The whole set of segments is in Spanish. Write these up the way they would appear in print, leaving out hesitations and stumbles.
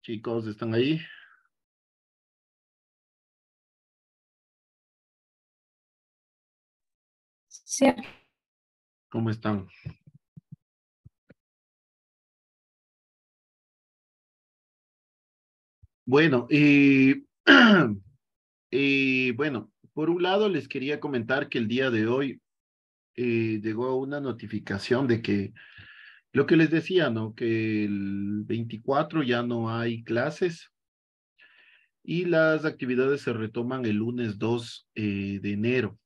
Chicos, ¿están ahí? Sí, ¿Cómo están? Bueno, bueno, por un lado les quería comentar que el día de hoy llegó una notificación de que lo que les decía, ¿no? Que el 24 ya no hay clases y las actividades se retoman el lunes 2 de enero.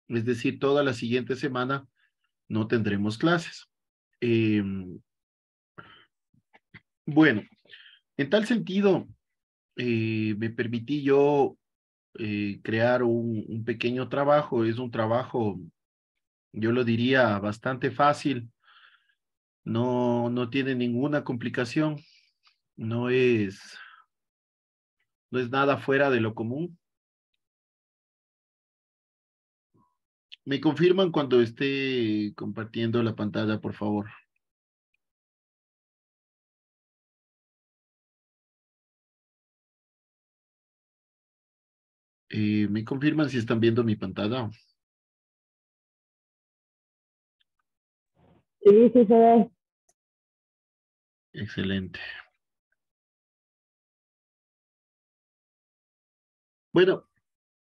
Es decir, toda la siguiente semana no tendremos clases. Em, bueno, en tal sentido, me permití yo crear un pequeño trabajo. Es un trabajo, yo lo diría, bastante fácil. No tiene ninguna complicación. No es, no es nada fuera de lo común. Me confirman cuando esté compartiendo la pantalla, por favor. Me confirman si están viendo mi pantalla. sí, sí se ve. Excelente. Bueno,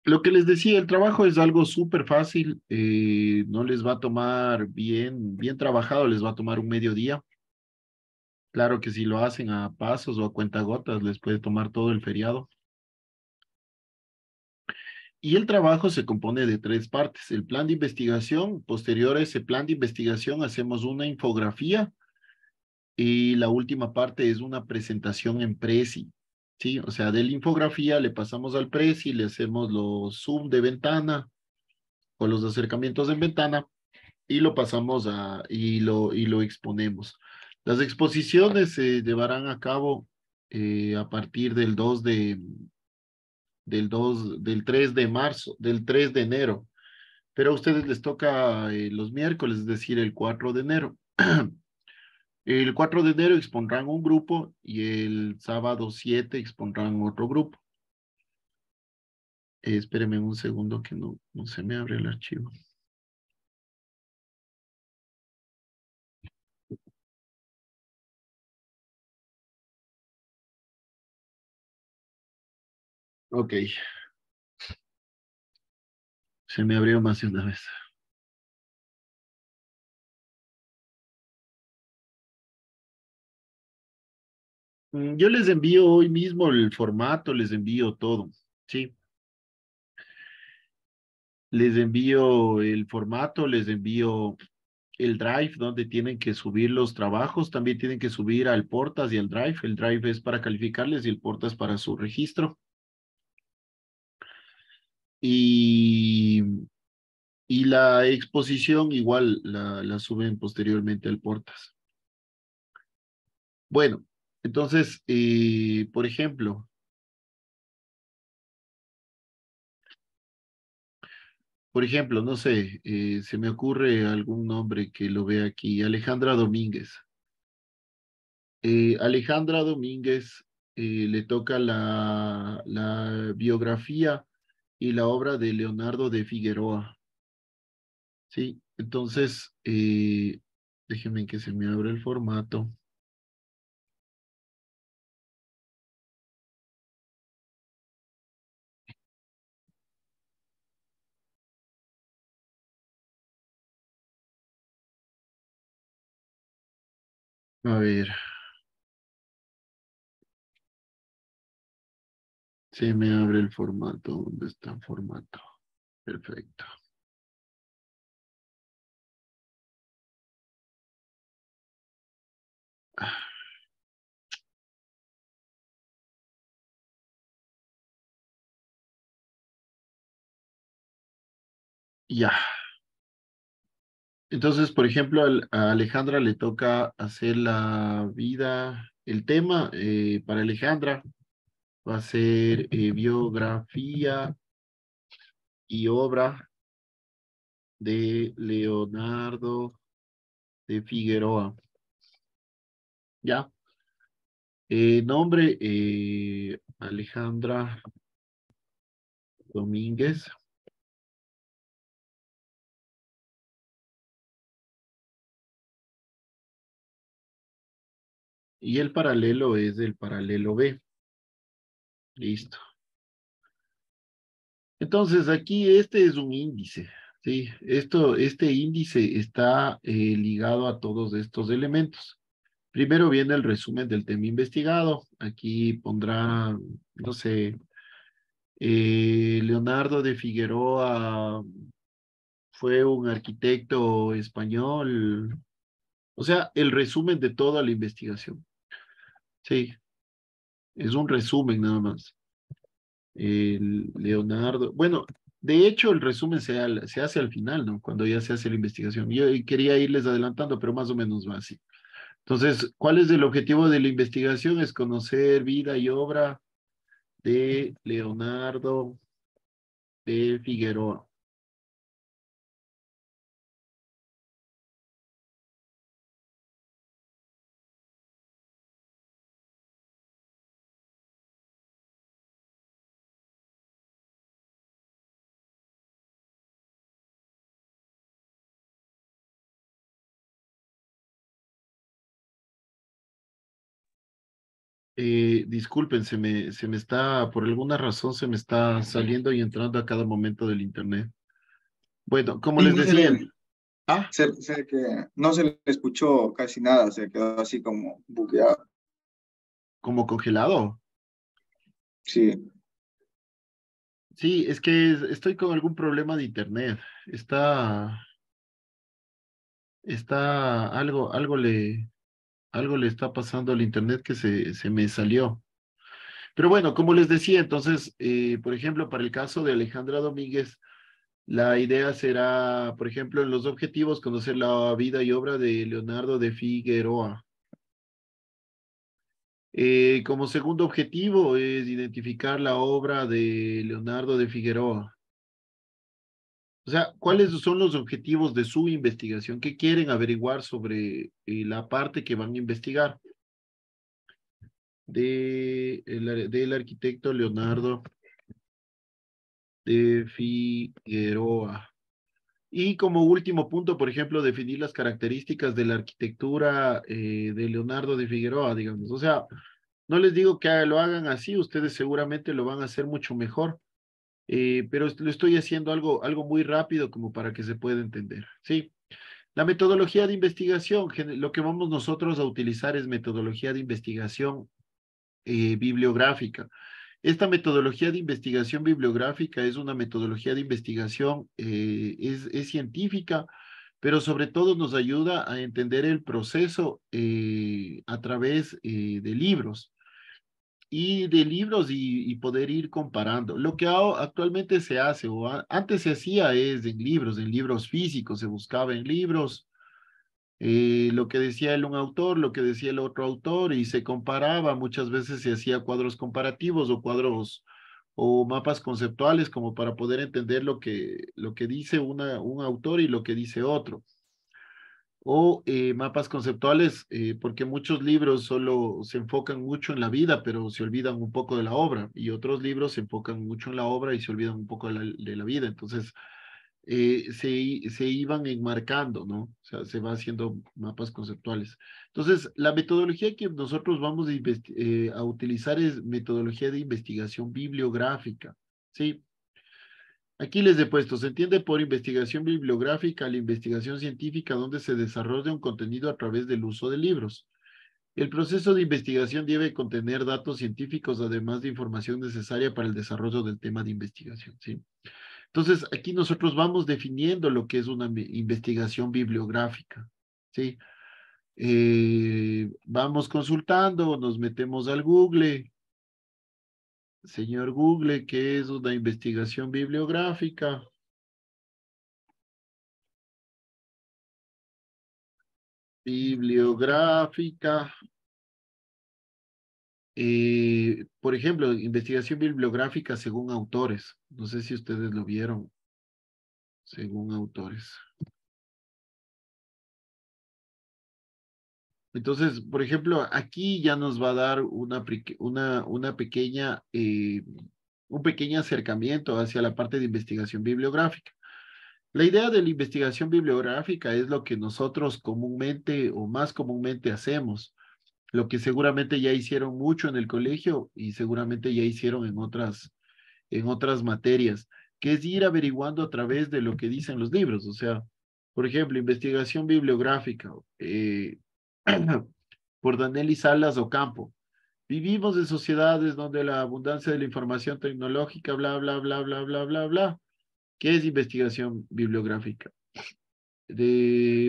lo que les decía, el trabajo es algo súper fácil. No les va a tomar bien trabajado, les va a tomar un mediodía. Claro que si lo hacen a pasos o a cuentagotas, les puede tomar todo el feriado. Y el trabajo se compone de tres partes. El plan de investigación, posterior a ese plan de investigación, hacemos una infografía y la última parte es una presentación en Prezi. ¿Sí? O sea, de la infografía le pasamos al Prezi, le hacemos los zoom de ventana o los acercamientos en ventana y lo pasamos y lo exponemos. Las exposiciones se llevarán a cabo a partir del 3 de marzo, del 3 de enero, pero a ustedes les toca los miércoles, es decir, el 4 de enero. El 4 de enero expondrán un grupo y el sábado 7 expondrán otro grupo. Espérenme un segundo que no se me abre el archivo. Ok, se me abrió más de una vez. Yo les envío hoy mismo el formato, les envío todo, ¿sí? Les envío el formato, les envío el Drive donde tienen que subir los trabajos, también tienen que subir al Portas y al Drive. El Drive es para calificarles y el Portas para su registro. Y, y la exposición igual la suben posteriormente al Portas. Bueno, entonces, por ejemplo, no sé, se me ocurre algún nombre que lo vea aquí, Alejandra Domínguez. Alejandra Domínguez le toca la biografía y la obra de Leonardo de Figueroa, ¿sí? Entonces, déjenme que se me abra el formato. A ver, se me abre el formato. ¿Dónde está el formato? Perfecto. Ah, ya. Entonces, por ejemplo, a Alejandra le toca hacer la vida, el tema para Alejandra va a ser biografía y obra de Leonardo de Figueroa. ¿Ya? Nombre, Alejandra Domínguez. Y el paralelo es el paralelo B. Listo. Entonces, aquí este es un índice, ¿sí? Este índice está ligado a todos estos elementos. Primero viene el resumen del tema investigado. Aquí pondrá, no sé, Leonardo de Figueroa fue un arquitecto español. O sea, el resumen de toda la investigación. Sí, es un resumen nada más. Leonardo, bueno, de hecho el resumen se hace al final, ¿no? Cuando ya se hace la investigación. Yo quería irles adelantando, pero más o menos va así. Entonces, ¿cuál es el objetivo de la investigación? Es conocer vida y obra de Leonardo de Figueroa. Disculpen, se me está, por alguna razón se me está saliendo y entrando a cada momento del internet. Bueno, como Sí, les no decía, sé que no se le escuchó casi nada, se quedó así como bugueado. como congelado. Sí. Sí, es que estoy con algún problema de internet. Está, algo le está pasando al internet que se me salió. Pero bueno, como les decía, entonces, por ejemplo, para el caso de Alejandra Domínguez, la idea será, por ejemplo, en los objetivos, conocer la vida y obra de Leonardo de Figueroa. Como segundo objetivo es identificar la obra de Leonardo de Figueroa. O sea, ¿cuáles son los objetivos de su investigación? ¿Qué quieren averiguar sobre la parte que van a investigar del arquitecto Leonardo de Figueroa? Y como último punto, por ejemplo, definir las características de la arquitectura de Leonardo de Figueroa, digamos. O sea, no les digo que lo hagan así, ustedes seguramente lo van a hacer mucho mejor, pero lo estoy haciendo algo muy rápido como para que se pueda entender, ¿sí? La metodología de investigación, lo que vamos nosotros a utilizar es metodología de investigación bibliográfica. Esta metodología de investigación bibliográfica es una metodología de investigación, es científica, pero sobre todo nos ayuda a entender el proceso a través de libros y poder ir comparando. Lo que actualmente se hace o antes se hacía es en libros físicos, se buscaba en libros lo que decía un autor, lo que decía el otro autor y se comparaba, muchas veces se hacía cuadros comparativos o cuadros o mapas conceptuales como para poder entender lo que dice un autor y lo que dice otro. O mapas conceptuales, porque muchos libros solo se enfocan mucho en la vida, pero se olvidan un poco de la obra, y otros libros se enfocan mucho en la obra y se olvidan un poco de la vida. Entonces, se iban enmarcando, ¿no? O sea, se va haciendo mapas conceptuales. Entonces, la metodología que nosotros vamos a utilizar es metodología de investigación bibliográfica, ¿sí? Aquí les he puesto, se entiende por investigación bibliográfica la investigación científica donde se desarrolla un contenido a través del uso de libros. El proceso de investigación debe contener datos científicos, además de información necesaria para el desarrollo del tema de investigación, ¿sí? Entonces, aquí nosotros vamos definiendo lo que es una investigación bibliográfica, ¿sí? Vamos consultando, nos metemos al Google. Señor Google, ¿qué es una investigación bibliográfica? Bibliográfica. Por ejemplo, investigación bibliográfica según autores. No sé si ustedes lo vieron, según autores. Entonces, por ejemplo, aquí ya nos va a dar un pequeño acercamiento hacia la parte de investigación bibliográfica. La idea de la investigación bibliográfica es lo que nosotros comúnmente o más comúnmente hacemos, lo que seguramente ya hicieron mucho en el colegio y seguramente ya hicieron en otras materias, que es ir averiguando a través de lo que dicen los libros. O sea, por ejemplo, investigación bibliográfica por Danelli Salas Ocampo. Vivimos en sociedades donde la abundancia de la información tecnológica, bla, bla, bla, bla, bla, bla, bla. ¿Qué es investigación bibliográfica?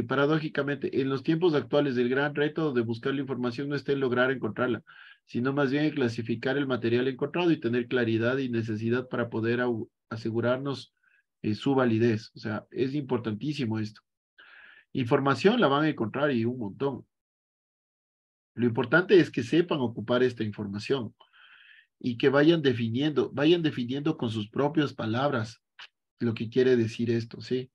Paradójicamente, en los tiempos actuales, el gran reto de buscar la información no está en lograr encontrarla, sino más bien en clasificar el material encontrado y tener claridad y necesidad para poder asegurarnos su validez. O sea, es importantísimo esto. Información la van a encontrar y un montón. Lo importante es que sepan ocupar esta información y que vayan definiendo con sus propias palabras lo que quiere decir esto, ¿sí?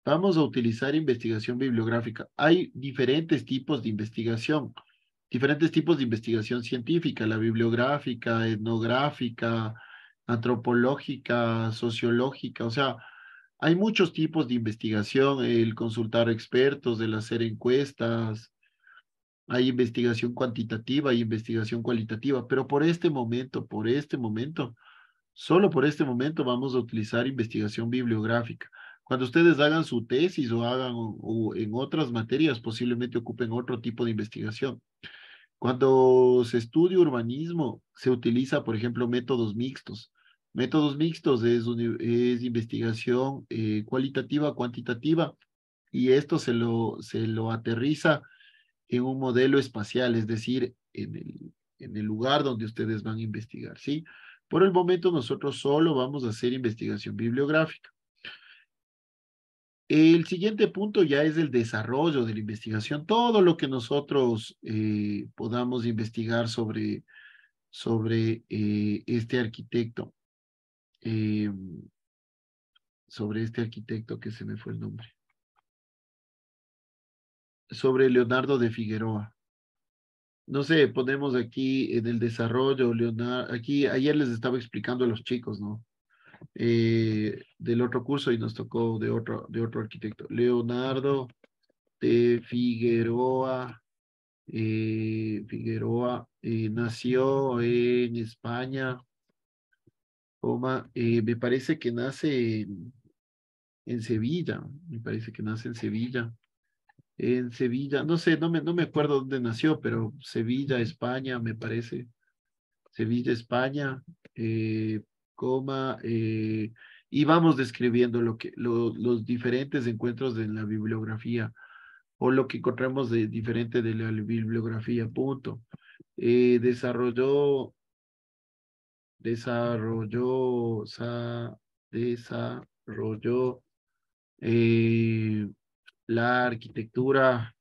Vamos a utilizar investigación bibliográfica. Hay diferentes tipos de investigación científica, la bibliográfica, etnográfica, antropológica, sociológica, o sea, hay muchos tipos de investigación, el consultar expertos, el hacer encuestas, hay investigación cuantitativa y investigación cualitativa, pero solo por este momento vamos a utilizar investigación bibliográfica. Cuando ustedes hagan su tesis o hagan o en otras materias, posiblemente ocupen otro tipo de investigación. Cuando se estudia urbanismo, se utiliza, por ejemplo, métodos mixtos. Métodos mixtos es investigación cualitativa, cuantitativa, y esto se lo aterriza en un modelo espacial, es decir, en el lugar donde ustedes van a investigar, ¿sí? Por el momento nosotros solo vamos a hacer investigación bibliográfica. El siguiente punto ya es el desarrollo de la investigación, todo lo que nosotros podamos investigar este arquitecto, eh, sobre este arquitecto que se me fue el nombre, sobre Leonardo de Figueroa. No sé, ponemos aquí en el desarrollo, Leonardo, aquí ayer les estaba explicando a los chicos, ¿no? Del otro curso y nos tocó de otro arquitecto. Leonardo de Figueroa nació en España, me parece que nace en Sevilla, me parece que nace en Sevilla. En Sevilla, no sé, no me acuerdo dónde nació, pero Sevilla, España, me parece. Sevilla, España, eh, coma, y vamos describiendo los diferentes encuentros en la bibliografía o lo que encontramos de diferente de la bibliografía, punto. Desarrolló, desarrolló, sa- desarrolló eh, la arquitectura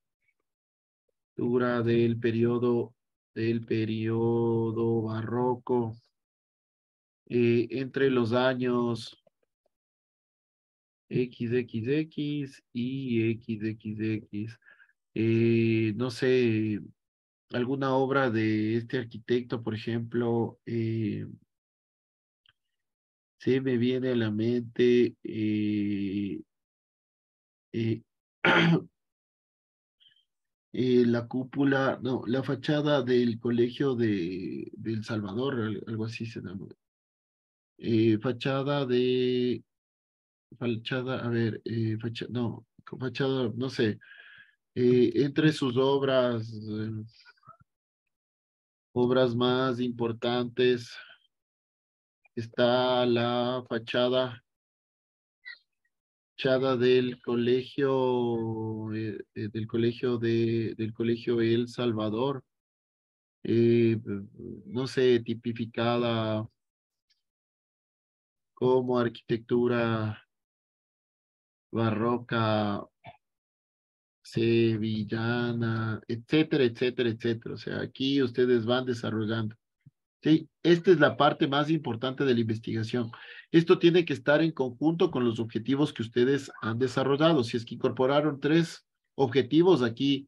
del periodo barroco entre los años XXX y XXX. No sé, alguna obra de este arquitecto, por ejemplo, se me viene a la mente eh, la cúpula, no, la fachada del colegio de El Salvador, algo así se llama. Fachada de Fachada, a ver, no, fachada, no sé, entre sus obras más importantes está la fachada del colegio El Salvador, eh, no sé, tipificada como arquitectura barroca sevillana, etcétera, etcétera, etcétera. O sea, aquí ustedes van desarrollando. Sí, esta es la parte más importante de la investigación. Esto tiene que estar en conjunto con los objetivos que ustedes han desarrollado. Si es que incorporaron tres objetivos aquí,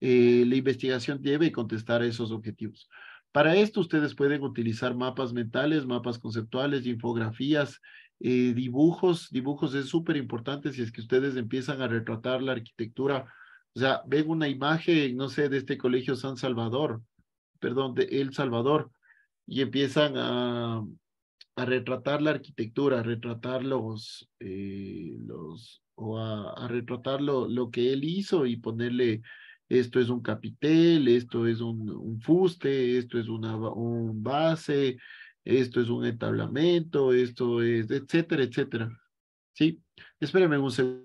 la investigación debe contestar a esos objetivos. Para esto ustedes pueden utilizar mapas mentales, mapas conceptuales, infografías, dibujos. Dibujos es súper importante si es que ustedes empiezan a retratar la arquitectura. O sea, ven una imagen, no sé, de este colegio San Salvador, perdón, de El Salvador, y empiezan a retratar la arquitectura, a retratar o a retratar lo que él hizo y ponerle, esto es un capitel, esto es un fuste, esto es un base, esto es un entablamento, esto es, etcétera, etcétera. ¿Sí? Espérenme un segundo.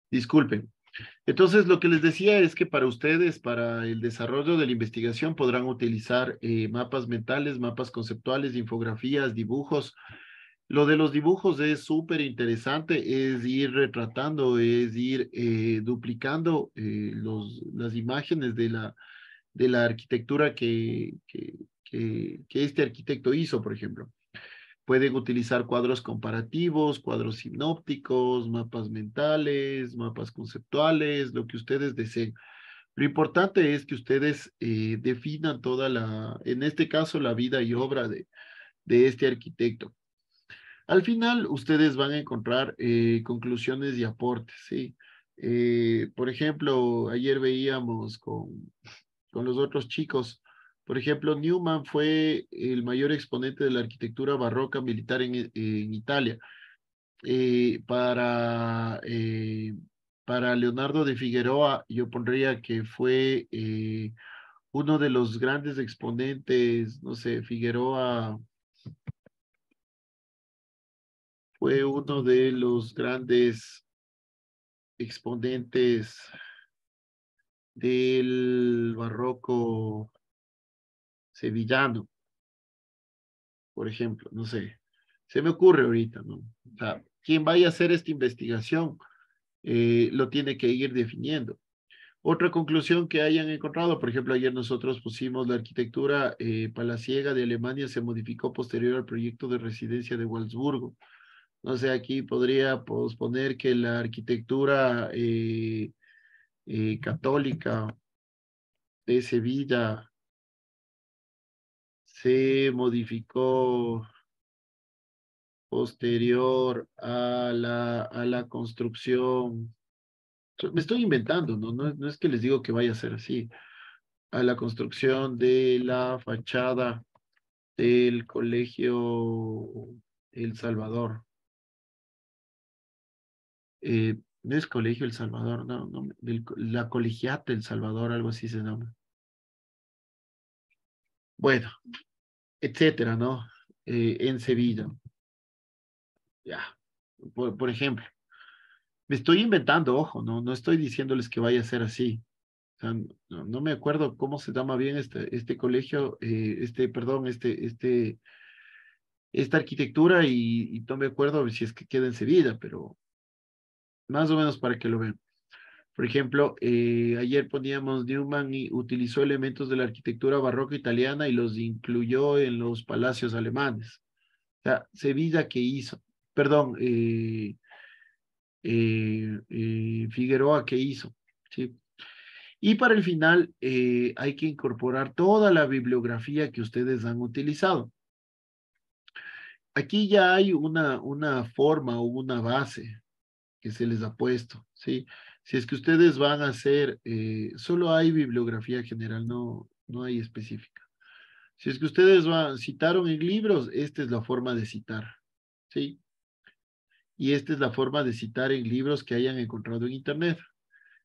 Disculpen. Entonces, lo que les decía es que para ustedes, para el desarrollo de la investigación, podrán utilizar mapas mentales, mapas conceptuales, infografías, dibujos. Lo de los dibujos es súper interesante, es ir retratando, es ir duplicando las imágenes de la arquitectura que este arquitecto hizo, por ejemplo. Pueden utilizar cuadros comparativos, cuadros sinópticos, mapas mentales, mapas conceptuales, lo que ustedes deseen. Lo importante es que ustedes definan en este caso, la vida y obra de este arquitecto. Al final, ustedes van a encontrar conclusiones y aportes, ¿sí? Por ejemplo, ayer veíamos con los otros chicos, por ejemplo, Newman fue el mayor exponente de la arquitectura barroca militar en Italia. Eh, para, eh, para Leonardo de Figueroa, yo pondría que fue uno de los grandes exponentes, no sé, Figueroa fue uno de los grandes exponentes del barroco sevillano, por ejemplo, no sé, se me ocurre ahorita, ¿no? O sea, quien vaya a hacer esta investigación lo tiene que ir definiendo. Otra conclusión que hayan encontrado, por ejemplo, ayer nosotros pusimos la arquitectura palaciega de Alemania se modificó posterior al proyecto de residencia de Wolfsburgo. No sé, aquí podría poner que la arquitectura católica de Sevilla se modificó posterior a la construcción. Me estoy inventando, ¿no? No es que les digo que vaya a ser así. A la construcción de la fachada del Colegio El Salvador. No es Colegio El Salvador, no, la Colegiata El Salvador, algo así se llama. Bueno, etcétera, ¿no? En Sevilla, ya, por ejemplo. Me estoy inventando, ojo, no estoy diciéndoles que vaya a ser así. O sea, no me acuerdo cómo se llama bien este colegio, perdón, esta arquitectura y no me acuerdo si es que queda en Sevilla, pero más o menos para que lo vean. Por ejemplo, ayer poníamos Newman y utilizó elementos de la arquitectura barroca italiana y los incluyó en los palacios alemanes. O sea, Sevilla, ¿qué hizo? Perdón, Figueroa, ¿qué hizo? ¿Sí? Y para el final, hay que incorporar toda la bibliografía que ustedes han utilizado. Aquí ya hay una forma o una base que se les ha puesto, ¿sí? Si es que ustedes van a hacer, solo hay bibliografía general, no hay específica. Si es que ustedes citaron en libros, esta es la forma de citar, ¿sí? Y esta es la forma de citar en libros que hayan encontrado en Internet.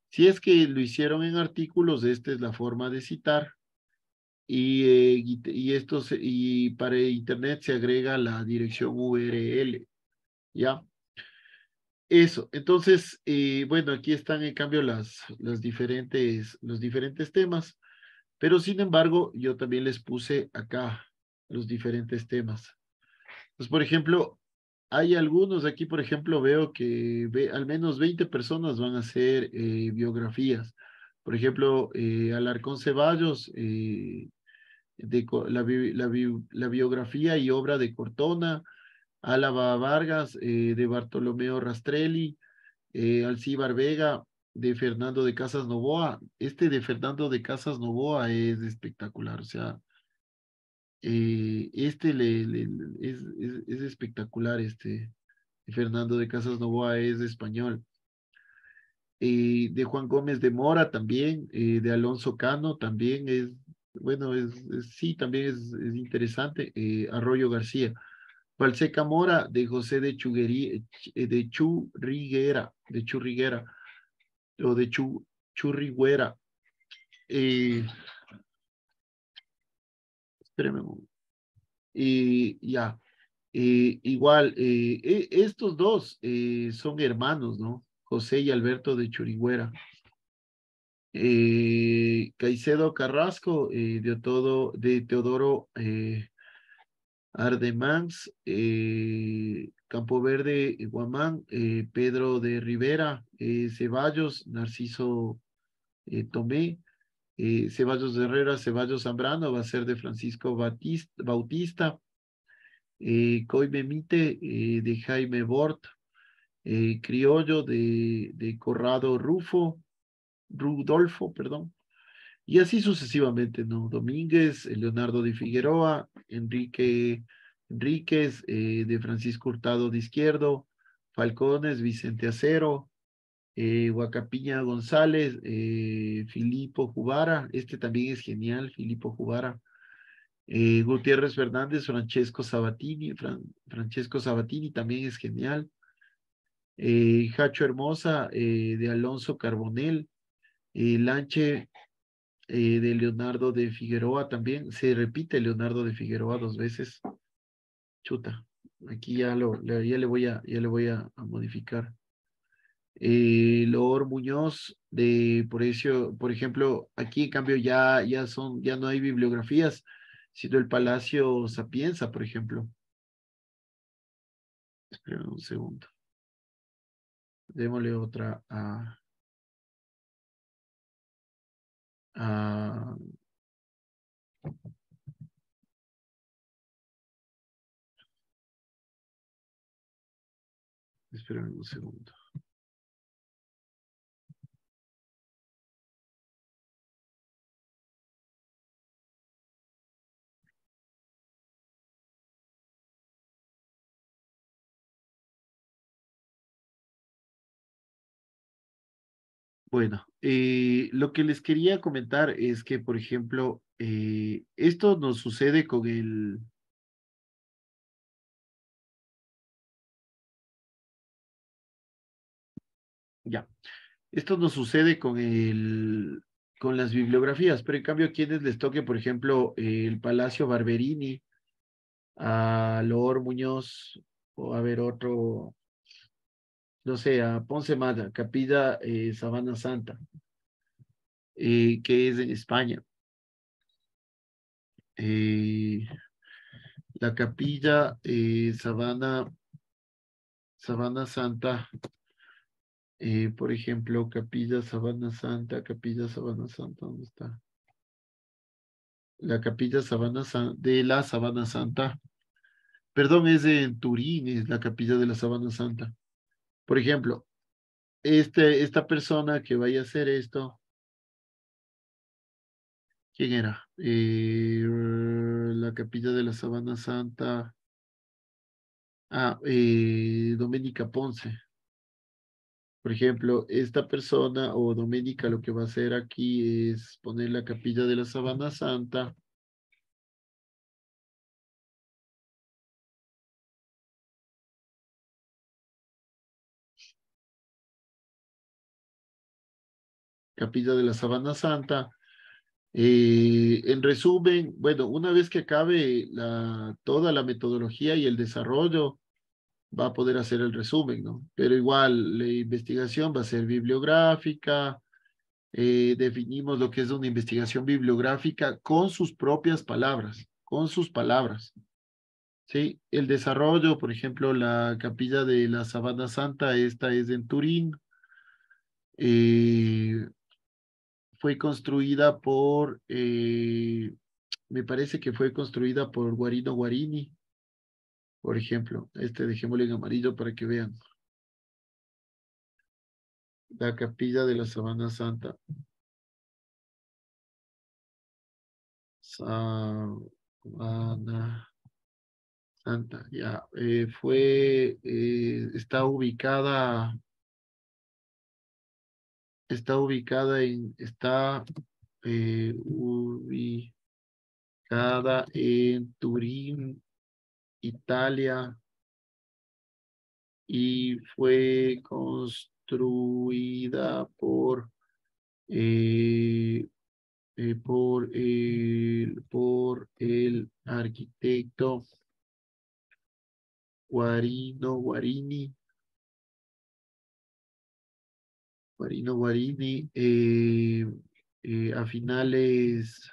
Si es que lo hicieron en artículos, esta es la forma de citar. Y para Internet se agrega la dirección URL, ¿ya? Eso, entonces, bueno, aquí están en cambio los diferentes temas, pero sin embargo, yo también les puse acá los diferentes temas. Pues, por ejemplo, hay algunos, aquí, por ejemplo, veo que al menos 20 personas van a hacer biografías. Por ejemplo, Alarcón Ceballos, la biografía y obra de Cortona, Álava Vargas, de Bartolomeo Rastrelli, Alcíbar Vega, de Fernando de Casas Novoa. Este de Fernando de Casas Novoa es espectacular, o sea, este es espectacular, este. Fernando de Casas Novoa es español. De Juan Gómez de Mora también, de Alonso Cano también es, bueno, sí, también es interesante. Arroyo García. Valseca Mora, de José de Churriguera, o de Churriguera. Espérame un momento. Ya. Igual, estos dos son hermanos, ¿no? José y Alberto de Churigüera. Caicedo Carrasco, de Teodoro Ardemans, Campo Verde Guamán, Pedro de Rivera, Ceballos, Narciso Tomé, Ceballos de Herrera, Ceballos Zambrano, va a ser de Francisco Bautista, Coime Mite, de Jaime Bort, Criollo de Corrado Rudolfo, perdón, y así sucesivamente, ¿no? Domínguez, Leonardo de Figueroa, Enríquez, de Francisco Hurtado de Izquierdo, Falcones, Vicente Acero, Huacapiña González, Filipo Jubara, este también es genial, Filipo Jubara, Gutiérrez Fernández, Francesco Sabatini también es genial, Jacho Hermosa, de Alonso Carbonell, Lanche, de Leonardo de Figueroa también, se repite Leonardo de Figueroa dos veces, chuta, aquí ya le voy a modificar. Loor Muñoz, por ejemplo, aquí en cambio ya no hay bibliografías, sino el Palacio Sapienza, por ejemplo. Espera un segundo. Démosle otra a espera un segundo. Bueno, lo que les quería comentar es que, por ejemplo, esto nos sucede con ya, esto nos sucede con las bibliografías, pero en cambio a quienes les toque, por ejemplo, el Palacio Barberini, a Loor Muñoz, o a ver otro, no sé, a Ponce Mata, Capilla Sabana Santa, que es en España. Eh, la Capilla Sabana Santa, por ejemplo, Capilla Sabana Santa, ¿dónde está? La Capilla de la Sabana Santa. Perdón, es en Turín, es la Capilla de la Sabana Santa. Por ejemplo, esta persona que vaya a hacer esto, ¿quién era? La Capilla de la Sabana Santa. Doménica Ponce. Por ejemplo, esta persona o Doménica lo que va a hacer aquí es poner la Capilla de la Sabana Santa. Capilla de la Sabana Santa. En resumen, bueno, una vez que acabe toda la metodología y el desarrollo, va a poder hacer el resumen, ¿no? Pero igual la investigación va a ser bibliográfica. Definimos lo que es una investigación bibliográfica con sus propias palabras, con sus palabras. Sí, el desarrollo, por ejemplo, la capilla de la Sabana Santa, esta es en Turín. eh, Fue construida me parece que fue construida por Guarino Guarini, por ejemplo. Dejémosle en amarillo para que vean. La capilla de la Sabana Santa. Sabana Santa, ya. Ubicada en Turín, Italia, y fue construida por el arquitecto Guarino Guarini, a finales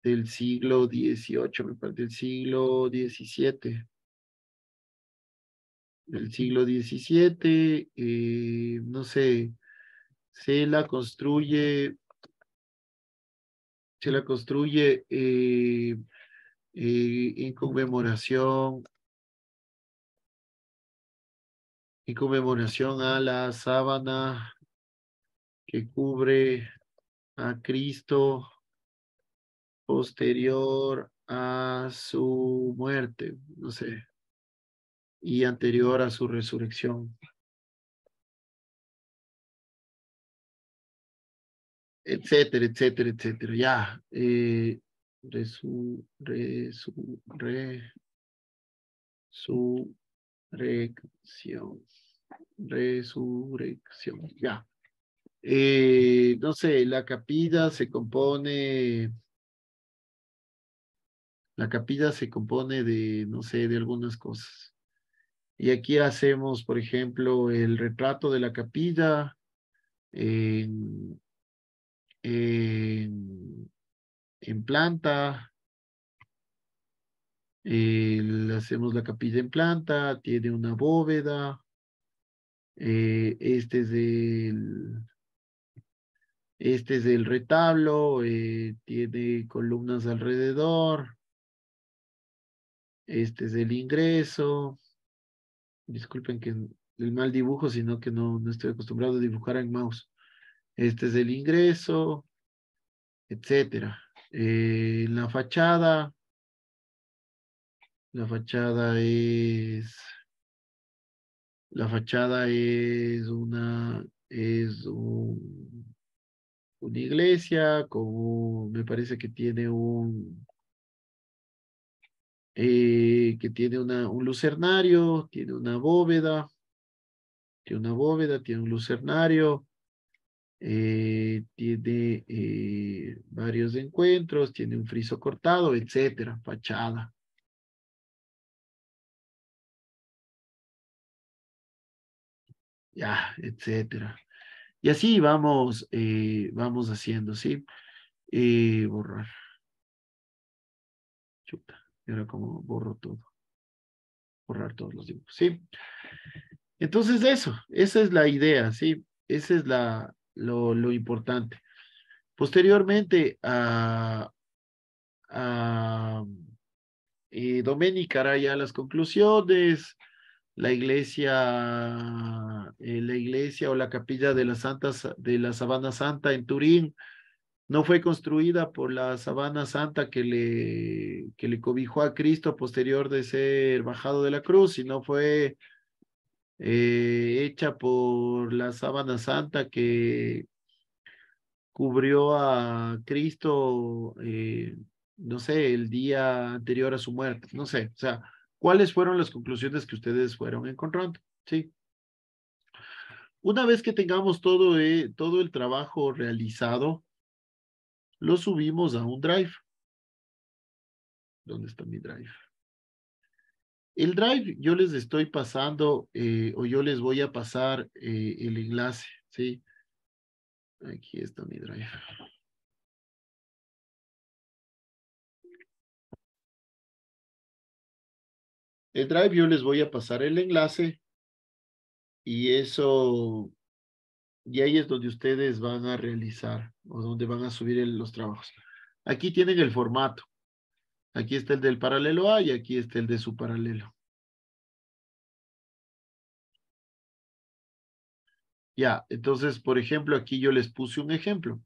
del siglo XVIII, me parece, del siglo XVII, no sé, se la construye, en conmemoración a la sábana que cubre a Cristo posterior a su muerte, no sé, y anterior a su resurrección, etcétera, etcétera, etcétera. Ya, resurrección, resurrección, ya. No sé, la capilla se compone de, no sé, de algunas cosas. Y aquí hacemos, por ejemplo, el retrato de la capilla en, en, en planta. Le hacemos la capilla en planta, tiene una bóveda. Este es el retablo, tiene columnas alrededor. Este es el ingreso. Disculpen que el mal dibujo, sino que no estoy acostumbrado a dibujar en mouse. Este es el ingreso, etcétera. La fachada es, la fachada es una iglesia, me parece que tiene un lucernario, tiene un lucernario, tiene varios encuentros, tiene un friso cortado, etcétera, fachada. Ya, etcétera. Y así vamos haciendo, ¿sí? Borrar. Chuta. Y ahora como borro todo. Borrar todos los dibujos, ¿sí? Entonces esa es la idea, ¿sí? Esa es lo importante. Posteriormente a Doménica hará ya las conclusiones. La iglesia o la capilla de la Sabana Santa en Turín no fue construida por la Sabana Santa que le cobijó a Cristo posterior de ser bajado de la cruz, sino fue hecha por la Sábana Santa que cubrió a Cristo, no sé, el día anterior a su muerte, no sé, o sea, ¿cuáles fueron las conclusiones que ustedes fueron encontrando? Sí. Una vez que tengamos todo el trabajo realizado, lo subimos a un drive. ¿Dónde está mi drive? El Drive, yo les estoy pasando, o yo les voy a pasar el enlace, ¿sí? Aquí está mi Drive. El Drive, yo les voy a pasar el enlace y eso, y ahí es donde ustedes van a realizar o donde van a subir los trabajos. Aquí tienen el formato. Aquí está el del paralelo A y aquí está el de su paralelo. Ya, entonces, por ejemplo, aquí yo les puse un ejemplo.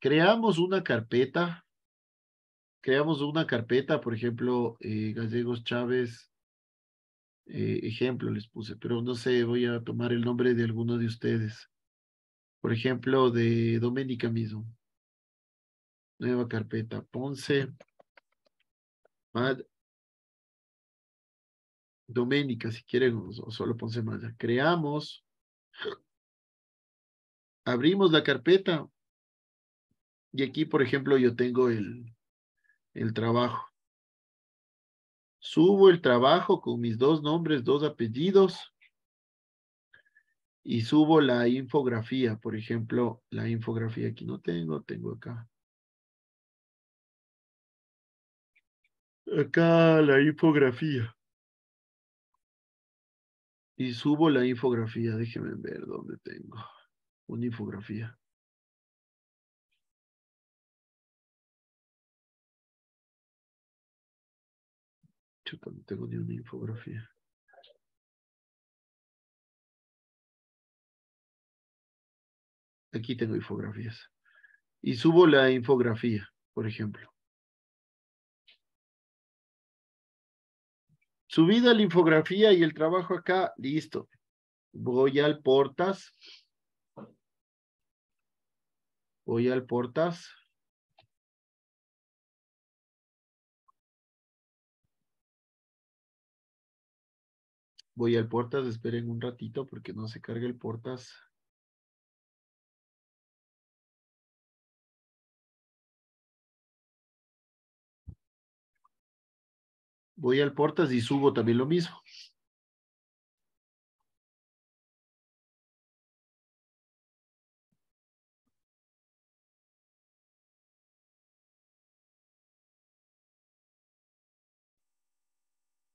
Creamos una carpeta, por ejemplo, Gallegos Chávez, ejemplo les puse, pero no sé, voy a tomar el nombre de alguno de ustedes. Por ejemplo, de Doménica mismo. Nueva carpeta, Ponce, Mad, Doménica, si quieren, o solo Ponce Maya. Creamos, abrimos la carpeta y aquí, por ejemplo, yo tengo el trabajo. Subo el trabajo con mis dos nombres, dos apellidos y subo la infografía. Por ejemplo, la infografía aquí no tengo, tengo acá. Acá la infografía. Y subo la infografía. Déjenme ver dónde tengo una infografía. Chuta, no tengo ni una infografía. Aquí tengo infografías. Y subo la infografía, por ejemplo. Subida la infografía y el trabajo acá, listo. Voy al Portas. Voy al Portas. Voy al Portas, esperen un ratito porque no se carga el Portas. Voy al Portas y subo también lo mismo.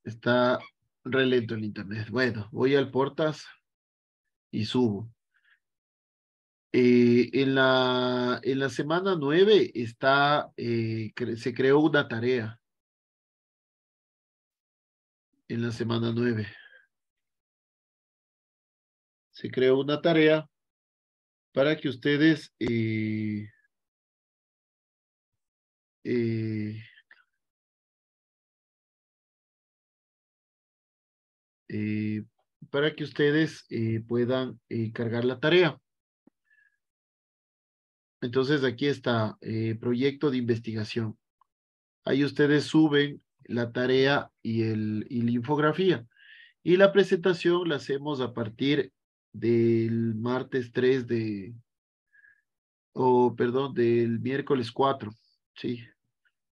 Está re lento el internet. Bueno, voy al Portas y subo. En la semana 9 se creó una tarea. En la semana 9 se creó una tarea para que ustedes eh, eh, puedan cargar la tarea. Entonces aquí está, proyecto de investigación. Ahí ustedes suben la tarea y la infografía. Y la presentación la hacemos a partir del martes 3 perdón, del miércoles 4. Sí.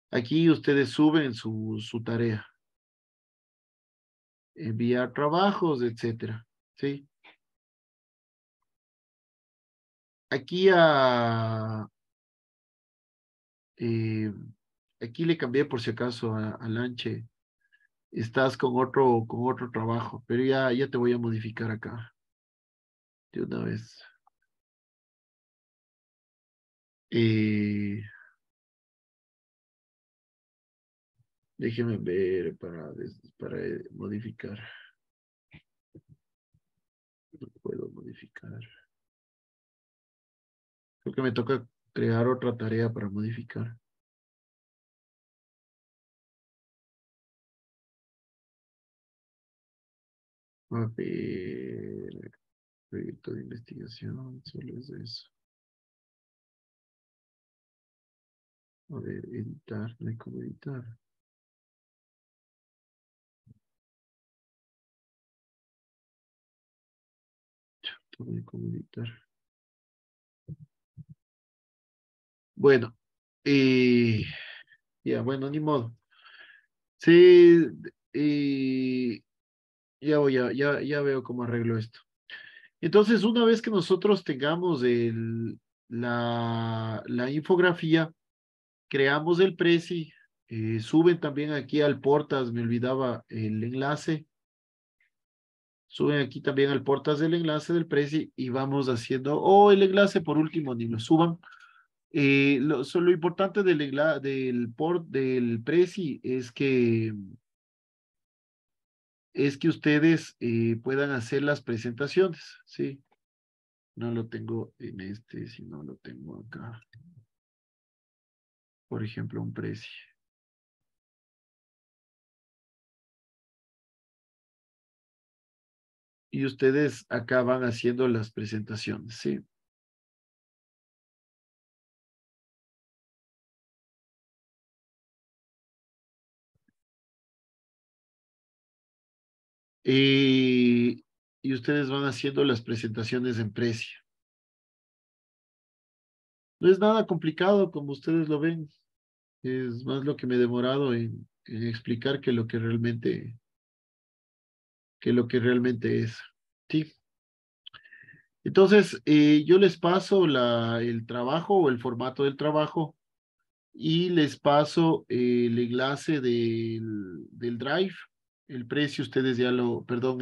Aquí ustedes suben su tarea. Enviar trabajos, etcétera. Sí. Aquí eh, aquí le cambié por si acaso a Lanche. Estás con otro trabajo, pero ya te voy a modificar acá de una vez. Eh, Déjeme ver para modificar. No puedo modificar. Creo que me toca crear otra tarea para modificar. A ver, proyecto de investigación, solo es eso. A ver, editar, no hay cómo editar. No hay cómo editar. Bueno, ya, bueno, ni modo. Sí, y ya veo cómo arreglo esto. Entonces, una vez que nosotros tengamos la infografía, creamos el Prezi, suben también aquí al Portas, me olvidaba el enlace, suben aquí también al Portas el enlace del Prezi y vamos haciendo, o el enlace por último, ni lo suban. Lo importante del Prezi es que ustedes puedan hacer las presentaciones, ¿sí? No lo tengo en este, sino lo tengo acá. Por ejemplo, un precio. Y ustedes acá van haciendo las presentaciones, ¿sí? Y, y ustedes van haciendo las presentaciones en precio. No es nada complicado como ustedes lo ven. Es más lo que me he demorado en explicar que lo que realmente es. Sí. Entonces, yo les paso el trabajo o el formato del trabajo y les paso el enlace del Drive. El precio, ustedes ya perdón,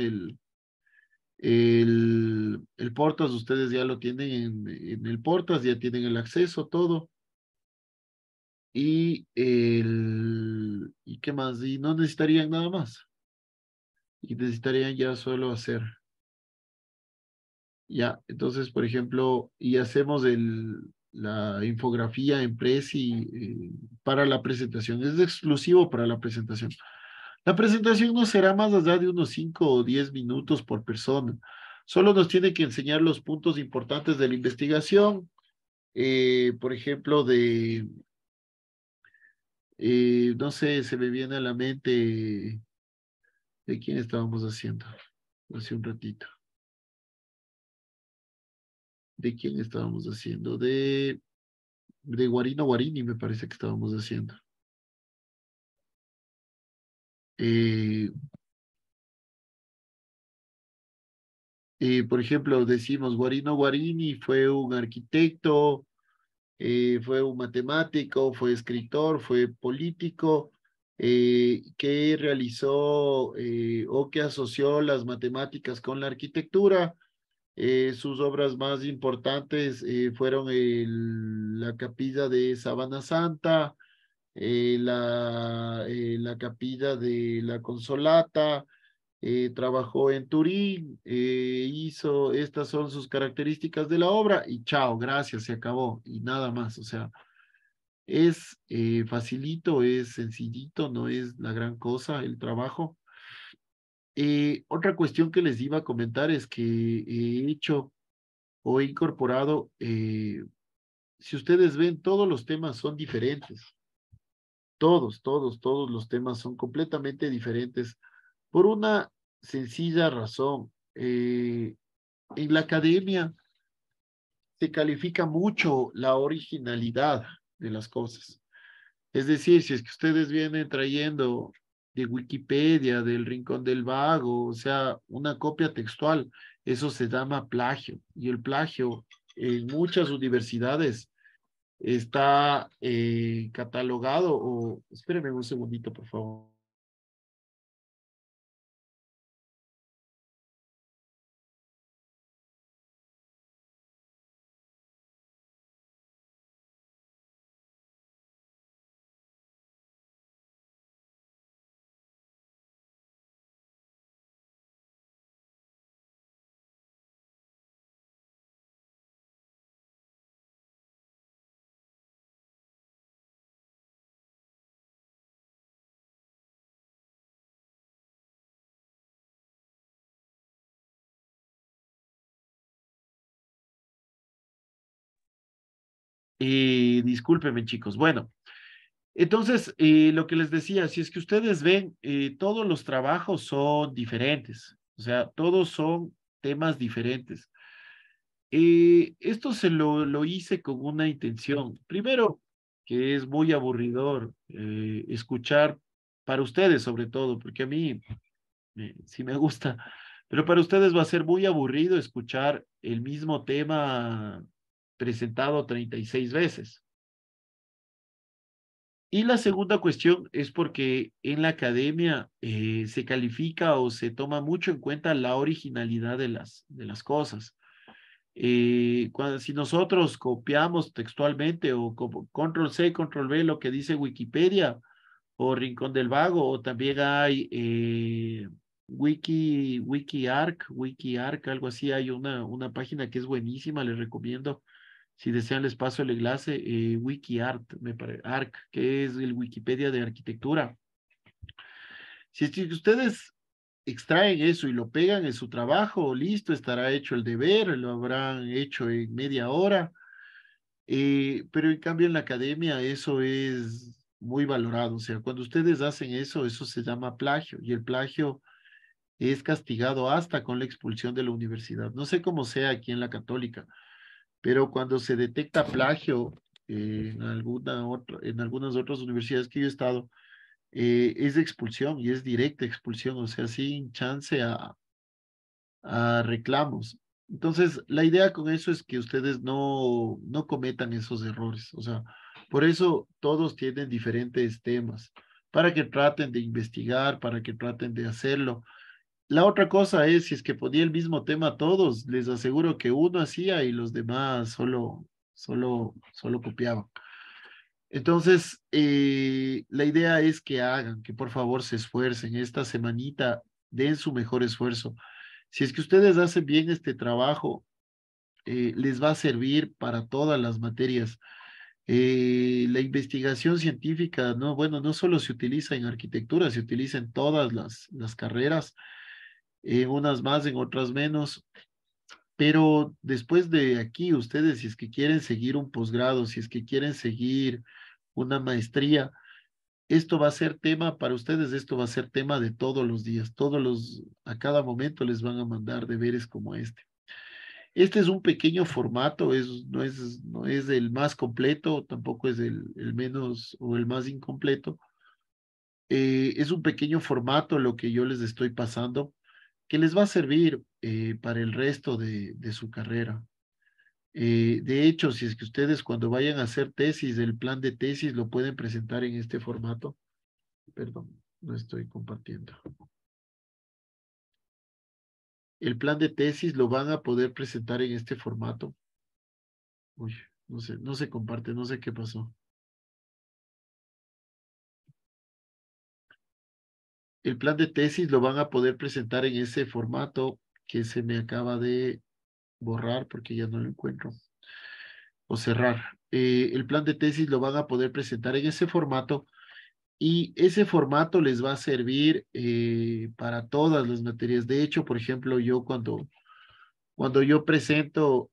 el Portas, ustedes ya lo tienen en el Portas, ya tienen el acceso, todo. ¿Y qué más? Y no necesitarían nada más. Y necesitarían ya solo hacer. Ya, entonces, por ejemplo, y hacemos la infografía en Prezi para la presentación. Es exclusivo para la presentación. La presentación no será más allá de unos 5 o 10 minutos por persona. Solo nos tiene que enseñar los puntos importantes de la investigación. Por ejemplo, no sé, se me viene a la mente de quién estábamos haciendo hace un ratito. ¿De quién estábamos haciendo? De Guarino Guarini, me parece que estábamos haciendo. Eh, por ejemplo, decimos Guarino Guarini fue un arquitecto, fue un matemático, fue escritor, fue político, que realizó o que asoció las matemáticas con la arquitectura. Sus obras más importantes fueron la capilla de Sabana Santa, la capilla de la Consolata, trabajó en Turín, estas son sus características de la obra y chao, gracias, se acabó y nada más. O sea, es facilito, es sencillito, no es la gran cosa el trabajo. Otra cuestión que les iba a comentar es que he hecho o he incorporado, si ustedes ven, todos los temas son diferentes. Todos los temas son completamente diferentes por una sencilla razón. En la academia se califica mucho la originalidad de las cosas. Es decir, si es que ustedes vienen trayendo de Wikipedia, del Rincón del Vago, o sea, una copia textual, eso se llama plagio. Y el plagio en muchas universidades está catalogado o, espérenme un segundito, por favor. Discúlpenme, chicos. Bueno, entonces, lo que les decía, si es que ustedes ven, todos los trabajos son diferentes, o sea, todos son temas diferentes. Esto lo hice con una intención. Primero, que es muy aburridor escuchar para ustedes sobre todo, porque a mí sí me gusta, pero para ustedes va a ser muy aburrido escuchar el mismo tema presentado 36 veces. Y la segunda cuestión es porque en la academia se califica o se toma mucho en cuenta la originalidad de las cosas. Si nosotros copiamos textualmente o como control C, control V lo que dice Wikipedia o Rincón del Vago, o también hay WikiArc, algo así, hay una página que es buenísima, les recomiendo. Si desean, les paso el enlace, WikiArt, Arc, que es el Wikipedia de arquitectura. Si es que ustedes extraen eso y lo pegan en su trabajo, listo, estará hecho el deber, lo habrán hecho en media hora, pero en cambio en la academia eso es muy valorado. O sea, cuando ustedes hacen eso, eso se llama plagio y el plagio es castigado hasta con la expulsión de la universidad. No sé cómo sea aquí en la católica, pero cuando se detecta plagio en algunas otras universidades que yo he estado, es de expulsión y es directa expulsión, o sea, sin chance a reclamos. Entonces, la idea con eso es que ustedes no cometan esos errores. O sea, por eso todos tienen diferentes temas, para que traten de investigar, para que traten de hacerlo. La otra cosa es, si es que ponía el mismo tema a todos, les aseguro que uno hacía y los demás solo copiaban. Entonces, la idea es que hagan, que por favor se esfuercen esta semanita, den su mejor esfuerzo. Si es que ustedes hacen bien este trabajo, les va a servir para todas las materias. La investigación científica, no, bueno, no solo se utiliza en arquitectura, se utiliza en todas las carreras, en unas más, en otras menos. Pero después de aquí, ustedes, si es que quieren seguir un posgrado, si es que quieren seguir una maestría, esto va a ser tema para ustedes, esto va a ser tema de todos los días, a cada momento les van a mandar deberes como este. Este es un pequeño formato, no es el más completo, tampoco es el menos o el más incompleto. Es un pequeño formato lo que yo les estoy pasando, que les va a servir para el resto de su carrera. De hecho, si es que ustedes cuando vayan a hacer tesis, el plan de tesis lo pueden presentar en este formato. Perdón, no estoy compartiendo. El plan de tesis lo van a poder presentar en este formato. Uy, no se comparte, no sé qué pasó. El plan de tesis lo van a poder presentar en ese formato que se me acaba de borrar porque ya no lo encuentro o cerrar. El plan de tesis lo van a poder presentar en ese formato y ese formato les va a servir para todas las materias. De hecho, por ejemplo, cuando yo presento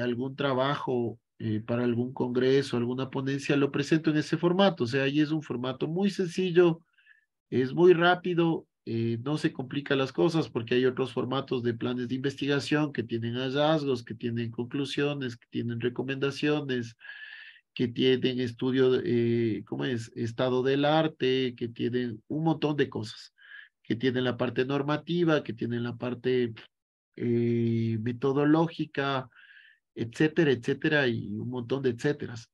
algún trabajo para algún congreso, alguna ponencia, lo presento en ese formato. O sea, ahí es un formato muy sencillo, es muy rápido, no se complican las cosas porque hay otros formatos de planes de investigación que tienen hallazgos, que tienen conclusiones, que tienen recomendaciones, que tienen estudio, ¿cómo es? Estado del arte, que tienen un montón de cosas, que tienen la parte normativa, que tienen la parte metodológica, etcétera, etcétera, y un montón de etcéteras.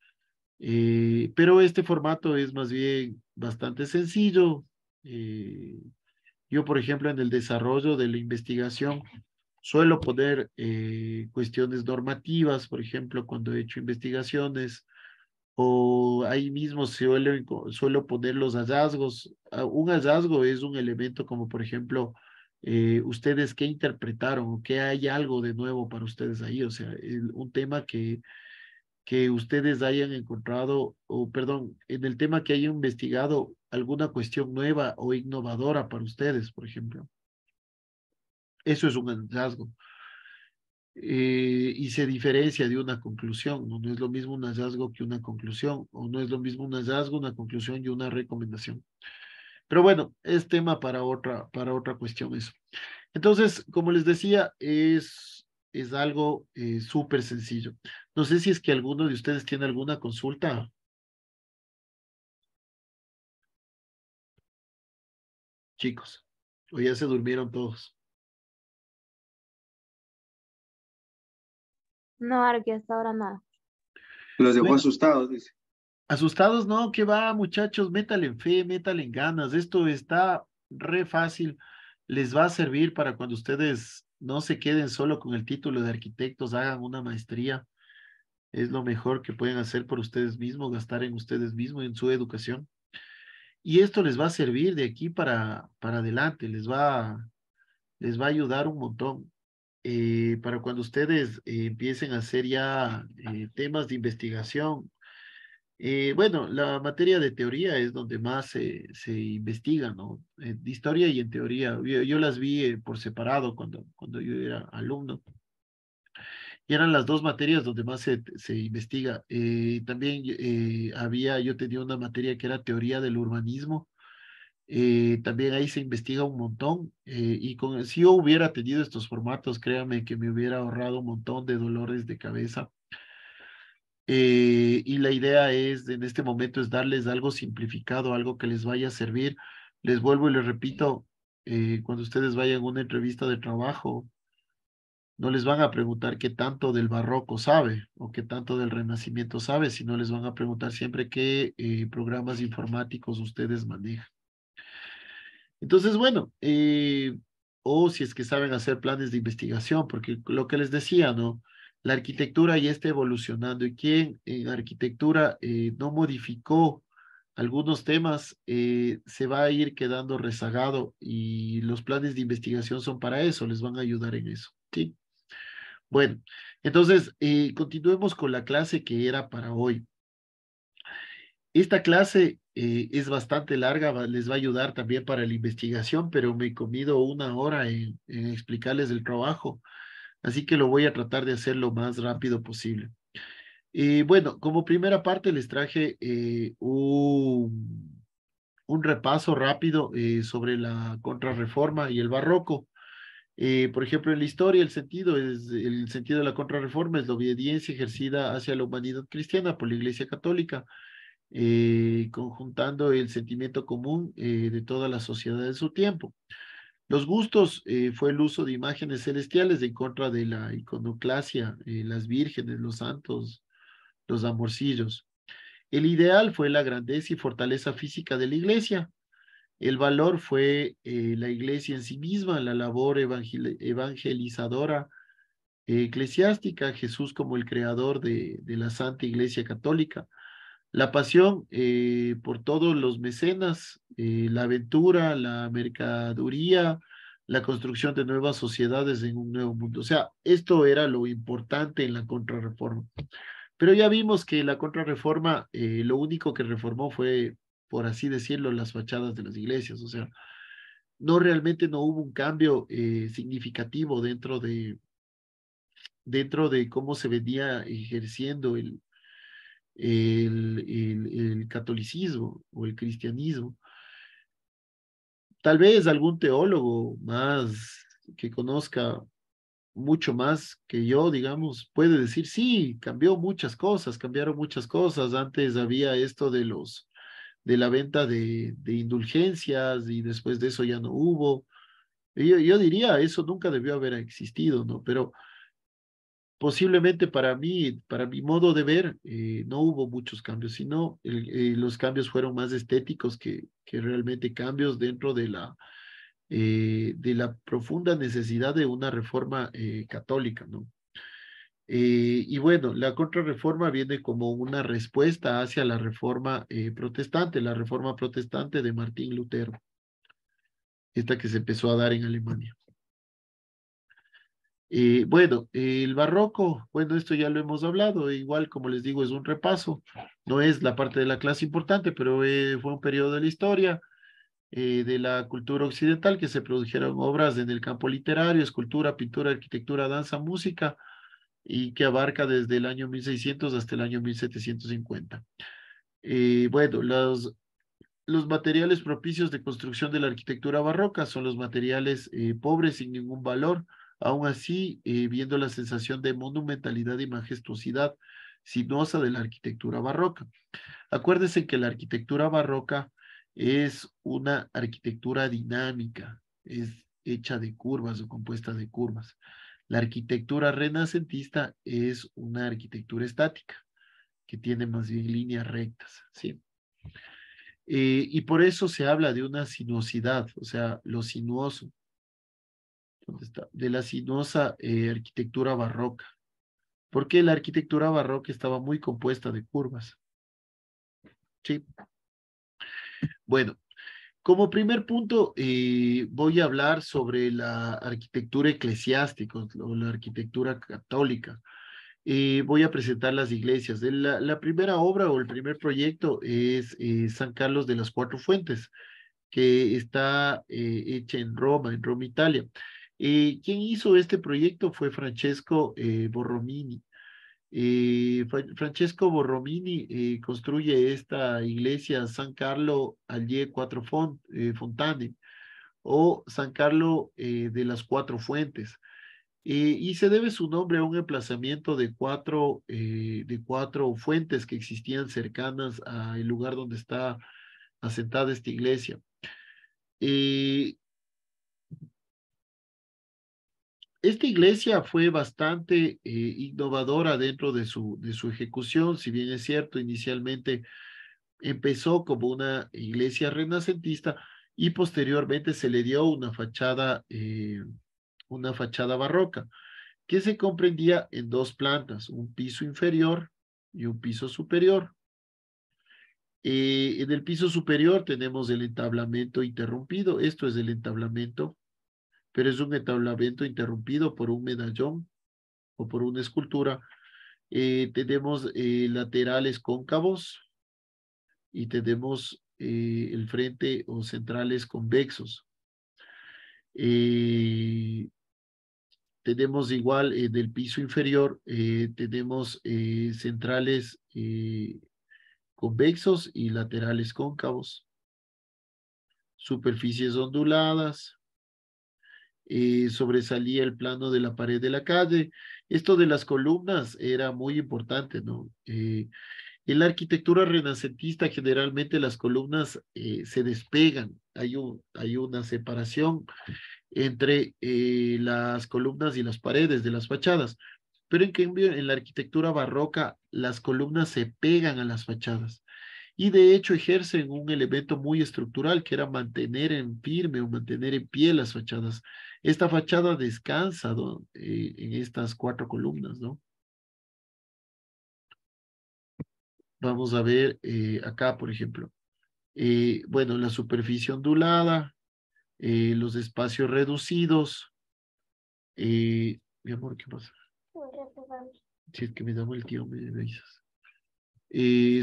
Pero este formato es más bien bastante sencillo. Eh, yo, por ejemplo, en el desarrollo de la investigación, suelo poner cuestiones normativas, por ejemplo, cuando he hecho investigaciones, o ahí mismo suelo poner los hallazgos. Un hallazgo es un elemento como, por ejemplo, ustedes qué interpretaron o qué hay algo de nuevo para ustedes ahí, o sea, un tema que ustedes hayan encontrado, o perdón, en el tema que hayan investigado alguna cuestión nueva o innovadora para ustedes, por ejemplo. Eso es un hallazgo. Y se diferencia de una conclusión, ¿no? No es lo mismo un hallazgo que una conclusión, o no es lo mismo un hallazgo, una conclusión y una recomendación. Pero bueno, es tema para otra cuestión eso. Entonces, como les decía, es algo súper sencillo. No sé si es que alguno de ustedes tiene alguna consulta. chicos? ¿O ya se durmieron todos? No, Arqui, hasta ahora nada. Los dejó Bueno, asustados, dice. asustados, no, que va, muchachos, métale en fe, métale en ganas. Esto está re fácil. Les va a servir para cuando ustedes no se queden solo con el título de arquitectos, hagan una maestría. Es lo mejor que pueden hacer por ustedes mismos, gastar en ustedes mismos, en su educación. Y esto les va a servir de aquí para adelante, les va a ayudar un montón. Para cuando ustedes empiecen a hacer ya temas de investigación. Bueno, la materia de teoría es donde más se investiga, ¿no? De historia y en teoría. Yo las vi por separado cuando yo era alumno. Y eran las dos materias donde más se investiga. También yo tenía una materia que era teoría del urbanismo. También ahí se investiga un montón. Si yo hubiera tenido estos formatos, créame que me hubiera ahorrado un montón de dolores de cabeza. Y la idea es, en este momento, es darles algo simplificado, algo que les vaya a servir. Les vuelvo y les repito, cuando ustedes vayan a una entrevista de trabajo, no les van a preguntar qué tanto del barroco sabe o qué tanto del renacimiento sabe, sino les van a preguntar siempre qué programas informáticos ustedes manejan. Entonces, bueno, o si es que saben hacer planes de investigación, porque lo que les decía, ¿no? La arquitectura ya está evolucionando y quien en arquitectura no modificó algunos temas, se va a ir quedando rezagado y los planes de investigación son para eso, les van a ayudar en eso, ¿sí? Bueno, entonces, continuemos con la clase que era para hoy. Esta clase es bastante larga, les va a ayudar también para la investigación, pero me he comido una hora en explicarles el trabajo, así que lo voy a tratar de hacer lo más rápido posible. Bueno, como primera parte les traje un repaso rápido sobre la contrarreforma y el barroco. Por ejemplo, en la historia el sentido de la contrarreforma es la obediencia ejercida hacia la humanidad cristiana por la Iglesia Católica, conjuntando el sentimiento común de toda la sociedad de su tiempo. Los gustos fue el uso de imágenes celestiales en contra de la iconoclasia, las vírgenes, los santos, los amorcillos. El ideal fue la grandeza y fortaleza física de la iglesia. El valor fue la iglesia en sí misma, la labor evangelizadora eclesiástica, Jesús como el creador de la Santa Iglesia Católica. La pasión por todos los mecenas, la aventura, la mercaduría, la construcción de nuevas sociedades en un nuevo mundo. O sea, esto era lo importante en la contrarreforma. Pero ya vimos que la contrarreforma, lo único que reformó fue, por así decirlo, las fachadas de las iglesias. O sea, no realmente no hubo un cambio significativo dentro de cómo se venía ejerciendo el catolicismo o el cristianismo. Tal vez algún teólogo más que conozca mucho más que yo, digamos, puede decir, sí, cambiaron muchas cosas. Antes había esto de la venta de indulgencias y después de eso ya no hubo. Y yo diría, eso nunca debió haber existido, ¿no? Pero posiblemente para mi modo de ver, no hubo muchos cambios, sino los cambios fueron más estéticos que realmente cambios dentro de la profunda necesidad de una reforma católica, ¿no? Y bueno, la contrarreforma viene como una respuesta hacia la reforma protestante, la reforma protestante de Martín Lutero, esta que se empezó a dar en Alemania. Bueno, el barroco, bueno, esto ya lo hemos hablado, igual como les digo, es un repaso, no es la parte de la clase importante, pero fue un periodo de la historia de la cultura occidental que se produjeron obras en el campo literario, escultura, pintura, arquitectura, danza, música, y que abarca desde el año 1600 hasta el año 1750. Bueno, los materiales propicios de construcción de la arquitectura barroca son los materiales pobres sin ningún valor, aún así viendo la sensación de monumentalidad y majestuosidad sinuosa de la arquitectura barroca. Acuérdense que la arquitectura barroca Es una arquitectura dinámica, es hecha de curvas o compuesta de curvas. La arquitectura renacentista es una arquitectura estática, que tiene más bien líneas rectas, ¿sí? Y por eso se habla de una sinuosidad, o sea, lo sinuoso. ¿Dónde está? De la sinuosa arquitectura barroca. Porque la arquitectura barroca estaba muy compuesta de curvas. Sí. Bueno, como primer punto, voy a hablar sobre la arquitectura eclesiástica o la arquitectura católica. Voy a presentar las iglesias. La primera obra o el primer proyecto es San Carlos de las Cuatro Fuentes, que está hecha en Roma, Italia. Quien hizo este proyecto fue Francesco Borromini. Francesco Borromini construye esta iglesia San Carlo agli Quattro Fontane o San Carlo de las Cuatro Fuentes. Y se debe su nombre a un emplazamiento de cuatro fuentes que existían cercanas al lugar donde está asentada esta iglesia. Esta iglesia fue bastante innovadora dentro de su ejecución, si bien es cierto, inicialmente empezó como una iglesia renacentista y posteriormente se le dio una fachada barroca, que se comprendía en dos plantas, un piso inferior y un piso superior. En el piso superior tenemos el entablamento interrumpido, esto es el entablamento, pero es un entablamento interrumpido por un medallón o por una escultura. Tenemos laterales cóncavos y tenemos el frente o centrales convexos. Tenemos igual del piso inferior, tenemos centrales convexos y laterales cóncavos, superficies onduladas, sobresalía el plano de la pared de la calle. Esto de las columnas era muy importante, ¿no? En la arquitectura renacentista generalmente las columnas se despegan, hay una separación entre las columnas y las paredes de las fachadas, pero en cambio en la arquitectura barroca las columnas se pegan a las fachadas y de hecho ejercen un elemento muy estructural que era mantener en firme o mantener en pie las fachadas. Esta fachada descansa, ¿no? En estas cuatro columnas, ¿no? Vamos a ver acá, por ejemplo. Bueno, la superficie ondulada, los espacios reducidos. Mi amor, ¿qué pasa? Si es que me llamo el tío, me avisas.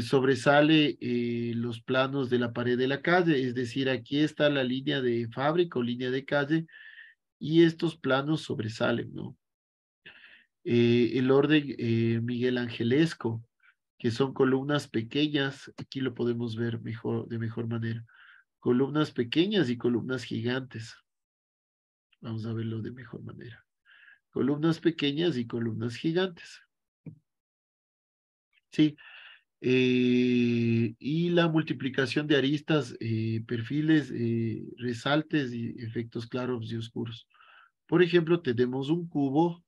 Sobresale los planos de la pared de la calle, es decir, aquí está la línea de fábrica o línea de calle y estos planos sobresalen, ¿no? El orden Miguel Angelesco, que son columnas pequeñas, aquí lo podemos ver mejor, de mejor manera. Columnas pequeñas y columnas gigantes. Vamos a verlo de mejor manera. Columnas pequeñas y columnas gigantes. Sí. Y la multiplicación de aristas, perfiles, resaltes y efectos claros y oscuros. Por ejemplo, tenemos un cubo.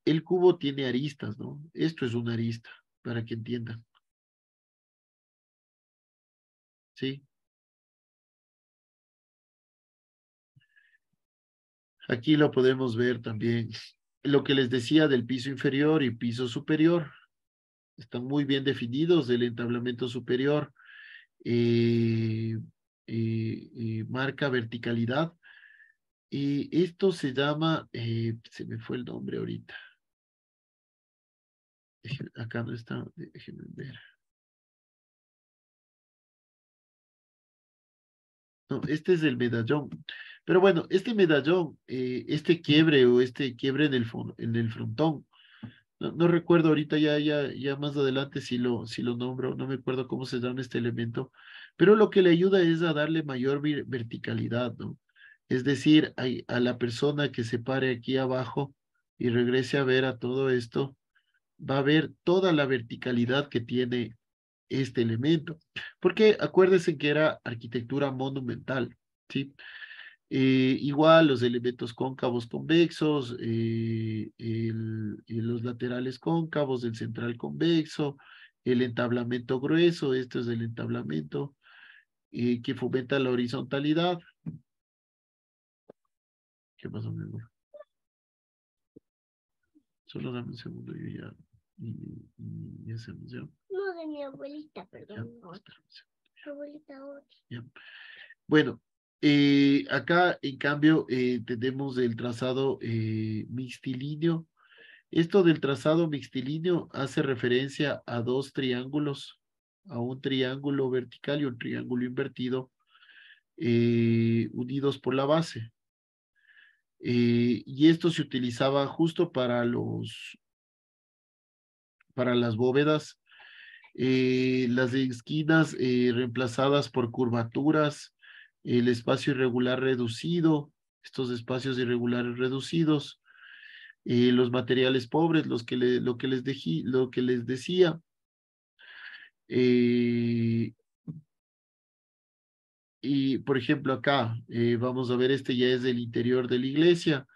El cubo tiene aristas, ¿no? Esto es una arista, para que entiendan. ¿Sí? Aquí lo podemos ver también. Lo que les decía del piso inferior y piso superior. Están muy bien definidos. El entablamento superior marca verticalidad. Y esto se llama, se me fue el nombre ahorita. Acá no está, déjenme ver. No, este es el medallón. Pero bueno, este medallón, este quiebre o este quiebre en el frontón, no recuerdo ahorita ya más adelante si lo nombro, no me acuerdo cómo se llama este elemento, pero lo que le ayuda es a darle mayor verticalidad, ¿no? Es decir, a la persona que se pare aquí abajo y regrese a ver a todo esto, va a ver toda la verticalidad que tiene este elemento. Porque acuérdense que era arquitectura monumental, ¿sí? Igual los elementos cóncavos convexos, los laterales cóncavos, el central convexo, el entablamento grueso, esto es el entablamento que fomenta la horizontalidad. ¿Qué pasó, mi amor? Solo dame un segundo, yo ya, y hacemos ya. No, de mi abuelita, Ya, perdón. espera un segundo. Abuelita, otra. Ya. Bueno, acá en cambio tenemos el trazado mixtilíneo. Esto del trazado mixtilíneo hace referencia a dos triángulos, a un triángulo vertical y un triángulo invertido unidos por la base. Y esto se utilizaba justo para las bóvedas, las esquinas reemplazadas por curvaturas, el espacio irregular reducido, estos espacios irregulares reducidos, los materiales pobres, lo que les decía. Y por ejemplo acá, vamos a ver, este ya es del interior de la iglesia,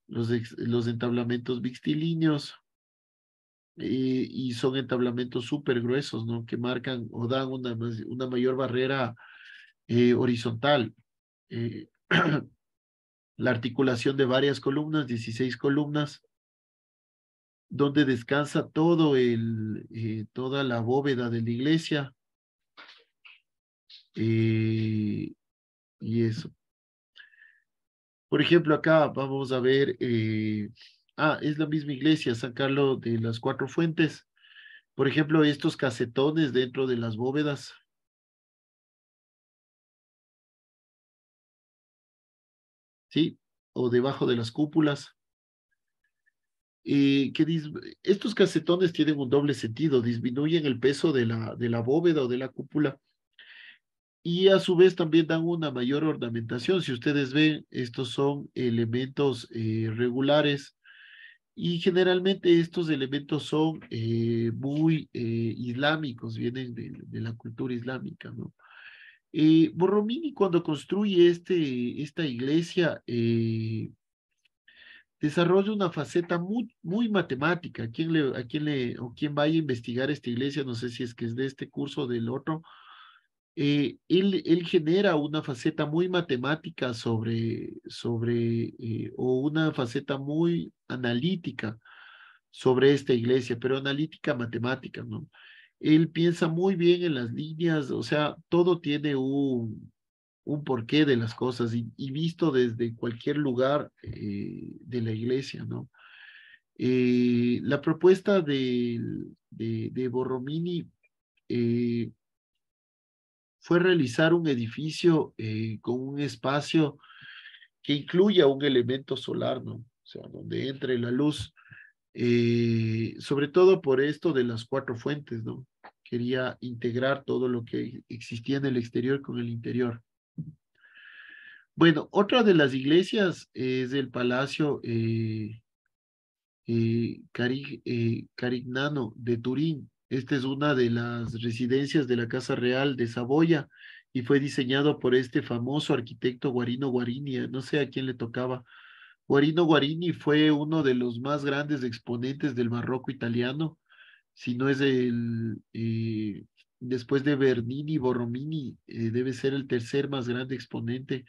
los entablamentos mixtilíneos, y son entablamentos súper gruesos, ¿no? Que marcan o dan una mayor barrera horizontal. Eh, la articulación de varias columnas, 16 columnas, donde descansa toda la bóveda de la iglesia. Y eso. Por ejemplo, acá vamos a ver, es la misma iglesia, San Carlos de las Cuatro Fuentes. Por ejemplo, estos casetones dentro de las bóvedas. ¿Sí? O debajo de las cúpulas. Estos casetones tienen un doble sentido, disminuyen el peso de la bóveda o de la cúpula y a su vez también dan una mayor ornamentación. Si ustedes ven, estos son elementos regulares y generalmente estos elementos son muy islámicos, vienen de la cultura islámica, ¿no? Borromini cuando construye esta iglesia desarrolla una faceta muy, muy matemática. O quien vaya a investigar esta iglesia, no sé si es que es de este curso o del otro, él genera una faceta muy matemática o una faceta muy analítica sobre esta iglesia, pero analítica matemática, ¿no? Él piensa muy bien en las líneas, o sea, todo tiene un porqué de las cosas y visto desde cualquier lugar de la iglesia, ¿no? La propuesta de Borromini eh, fue realizar un edificio con un espacio que incluya un elemento solar, ¿no? O sea, donde entre la luz, sobre todo por esto de las cuatro fuentes, ¿no? Quería integrar todo lo que existía en el exterior con el interior. Bueno, otra de las iglesias es el Palacio Carignano de Turín. Esta es una de las residencias de la Casa Real de Saboya y fue diseñado por este famoso arquitecto Guarino Guarini. No sé a quién le tocaba. Guarino Guarini fue uno de los más grandes exponentes del barroco italiano, si no es después de Bernini, Borromini, debe ser el tercer más grande exponente.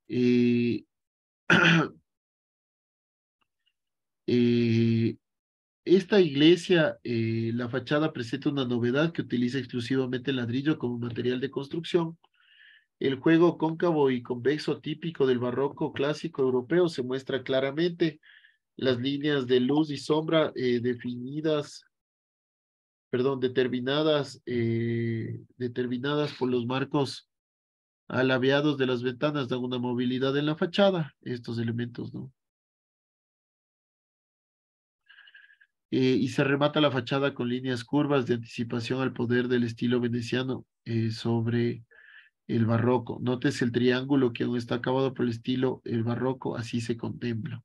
Eh, eh, Esta iglesia, la fachada presenta una novedad que utiliza exclusivamente el ladrillo como material de construcción. El juego cóncavo y convexo típico del barroco clásico europeo se muestra claramente. Las líneas de luz y sombra determinadas por los marcos alabeados de las ventanas dan una movilidad en la fachada. Estos elementos, ¿no? Y se remata la fachada con líneas curvas de anticipación al poder del estilo veneciano sobre el barroco. Notes el triángulo que aún está acabado por el estilo el barroco, así se contempla.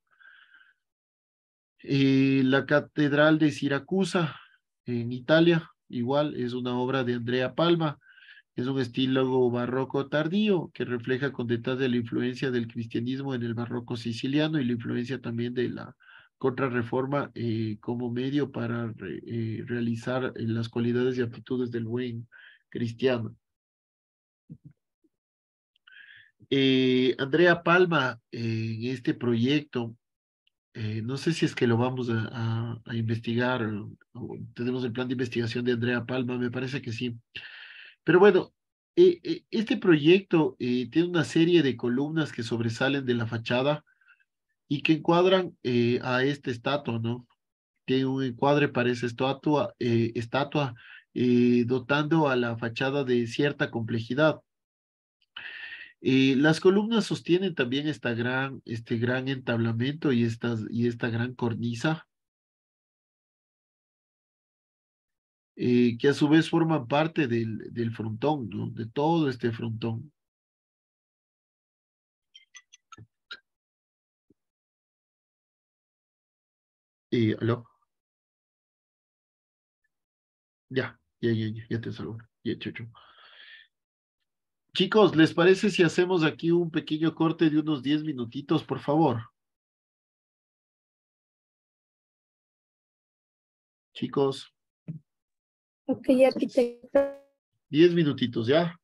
La Catedral de Siracusa, en Italia, igual es una obra de Andrea Palma. Es un estilo barroco tardío que refleja con detalle la influencia del cristianismo en el barroco siciliano y la influencia también de la Contrarreforma como medio para realizar las cualidades y aptitudes del buen cristiano. Andrea Palma, en este proyecto, no sé si es que lo vamos a investigar, o tenemos el plan de investigación de Andrea Palma, me parece que sí. Pero bueno, este proyecto tiene una serie de columnas que sobresalen de la fachada y que encuadran a esta estatua, ¿no? Tiene un encuadre para esa estatua dotando a la fachada de cierta complejidad. Las columnas sostienen también este gran entablamento y esta gran cornisa, que a su vez forman parte del frontón, ¿no? De todo este frontón. ¿Aló? Ya te salvo. Ya, chucho. Chicos, ¿les parece si hacemos aquí un pequeño corte de unos 10 minutitos, por favor? Chicos, Ok, arquitecto. 10 minutitos, ¿ya?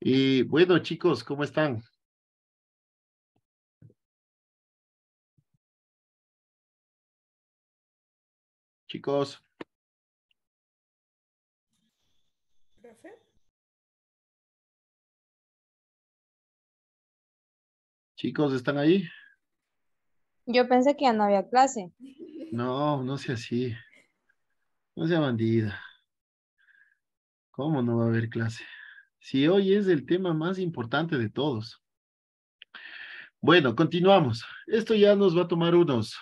Bueno, chicos, ¿cómo están? Chicos, Profe. chicos, ¿están ahí? Yo pensé que ya no había clase. No, no sea así, no sea bandida. ¿Cómo no va a haber clase? Si hoy es el tema más importante de todos. Bueno, continuamos. Esto ya nos va a tomar unos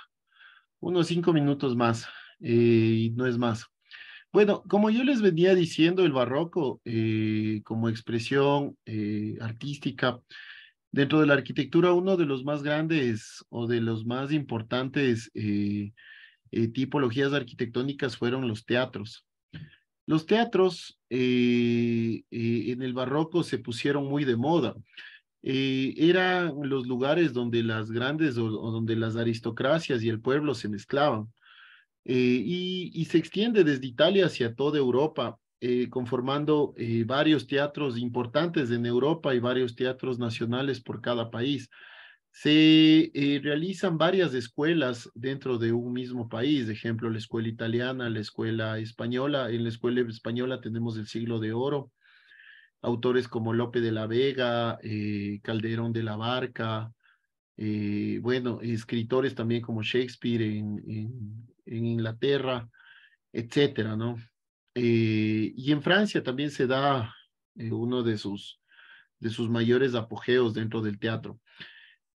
5 minutos más, y no es más. Bueno, como yo les venía diciendo, el barroco como expresión artística dentro de la arquitectura, uno de los más grandes o de los más importantes tipologías arquitectónicas fueron los teatros. Los teatros en el barroco se pusieron muy de moda. Eran los lugares donde las grandes o donde las aristocracias y el pueblo se mezclaban. Y se extiende desde Italia hacia toda Europa, conformando varios teatros importantes en Europa y varios teatros nacionales por cada país. Se realizan varias escuelas dentro de un mismo país, de ejemplo, la escuela italiana, la escuela española. En la escuela española tenemos el Siglo de Oro, autores como Lope de la Vega, Calderón de la Barca, bueno, escritores también como Shakespeare en Inglaterra, etcétera, ¿no? Y en Francia también se da uno de sus mayores apogeos dentro del teatro.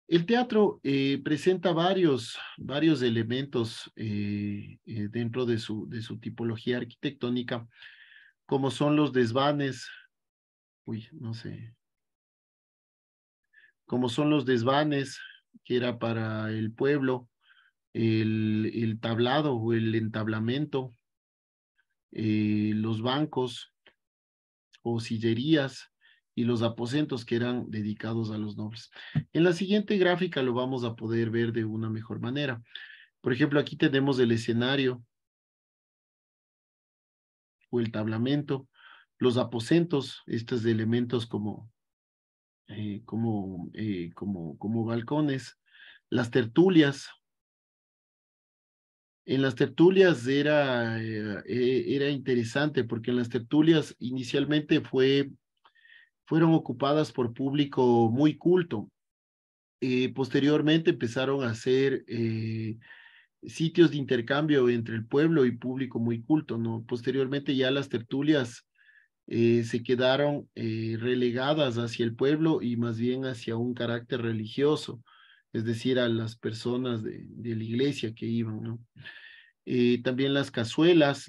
El teatro presenta varios elementos dentro de su tipología arquitectónica, como son los desvanes, uy, no sé, como son los desvanes, que era para el pueblo, el tablado o el entablamento, los bancos o sillerías y los aposentos que eran dedicados a los nobles. En la siguiente gráfica lo vamos a poder ver de una mejor manera. Por ejemplo, aquí tenemos el escenario o el tablamento, los aposentos, estos elementos como balcones, las tertulias. En las tertulias era interesante porque en las tertulias inicialmente fueron ocupadas por público muy culto. Posteriormente empezaron a ser sitios de intercambio entre el pueblo y público muy culto, ¿no? Posteriormente ya las tertulias se quedaron relegadas hacia el pueblo y más bien hacia un carácter religioso, es decir, a las personas de la iglesia que iban, ¿no? También las cazuelas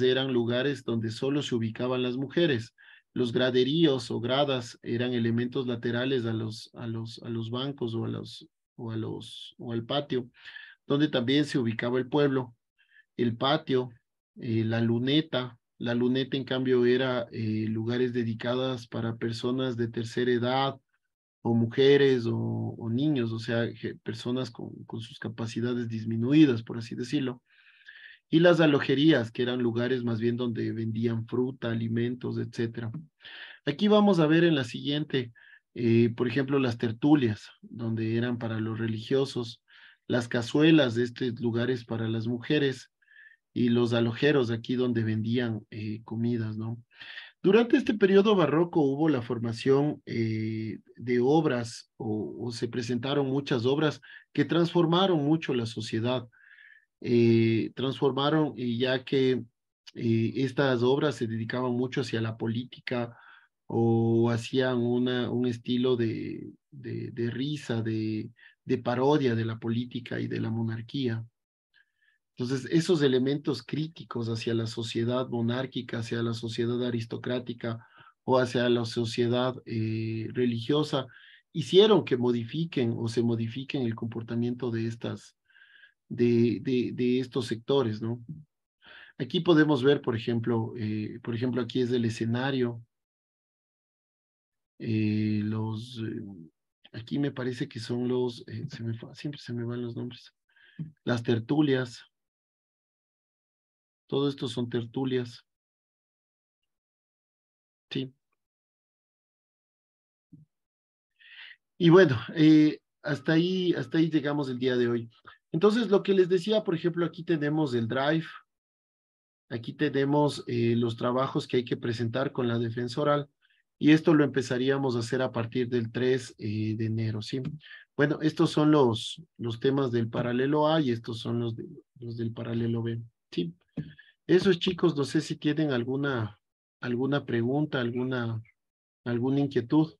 eran lugares donde solo se ubicaban las mujeres. Los graderíos o gradas eran elementos laterales a los bancos o al patio, donde también se ubicaba el pueblo. El patio, la luneta en cambio era lugares dedicadas para personas de tercera edad o mujeres o niños, o sea, personas con sus capacidades disminuidas, por así decirlo. Y las alojerías, que eran lugares más bien donde vendían fruta, alimentos, etcétera. Aquí vamos a ver en la siguiente, por ejemplo, las tertulias, donde eran para los religiosos, las cazuelas de estos lugares para las mujeres y los alojeros aquí donde vendían comidas, ¿no? Durante este periodo barroco hubo la formación de obras o se presentaron muchas obras que transformaron mucho la sociedad, transformaron, ya que estas obras se dedicaban mucho hacia la política o hacían un estilo de risa, de parodia de la política y de la monarquía. Entonces, esos elementos críticos hacia la sociedad monárquica, hacia la sociedad aristocrática o hacia la sociedad religiosa, hicieron que modifiquen o se modifiquen el comportamiento de de estos sectores, ¿no? Aquí podemos ver, por ejemplo, aquí es el escenario, aquí me parece que son siempre se me van los nombres, las tertulias, todo esto son tertulias, sí. Y bueno, hasta ahí llegamos el día de hoy. Entonces, lo que les decía, por ejemplo, aquí tenemos el Drive, aquí tenemos los trabajos que hay que presentar con la defensa oral, y esto lo empezaríamos a hacer a partir del 3 de enero, ¿sí? Bueno, estos son los temas del paralelo A y estos son los del paralelo B, ¿sí? Esos chicos, no sé si tienen alguna pregunta, alguna inquietud.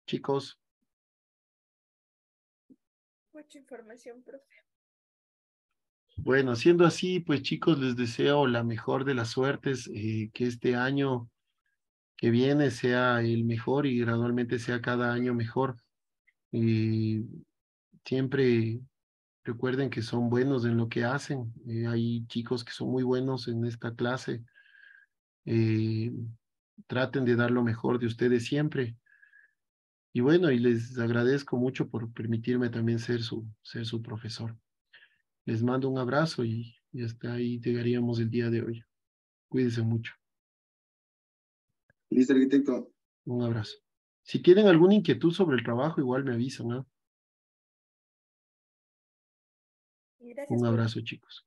Chicos, Mucha información, profe. bueno, siendo así, pues chicos, les deseo la mejor de las suertes, que este año que viene sea el mejor y gradualmente sea cada año mejor. Siempre recuerden que son buenos en lo que hacen. Hay chicos que son muy buenos en esta clase. Eh, Traten de dar lo mejor de ustedes siempre. Y bueno, y les agradezco mucho por permitirme también ser su profesor. Les mando un abrazo y hasta ahí llegaríamos el día de hoy. Cuídense mucho. Listo, arquitecto. Un abrazo. Si tienen alguna inquietud sobre el trabajo, igual me avisan, ¿no? Y gracias Un por abrazo, chicos.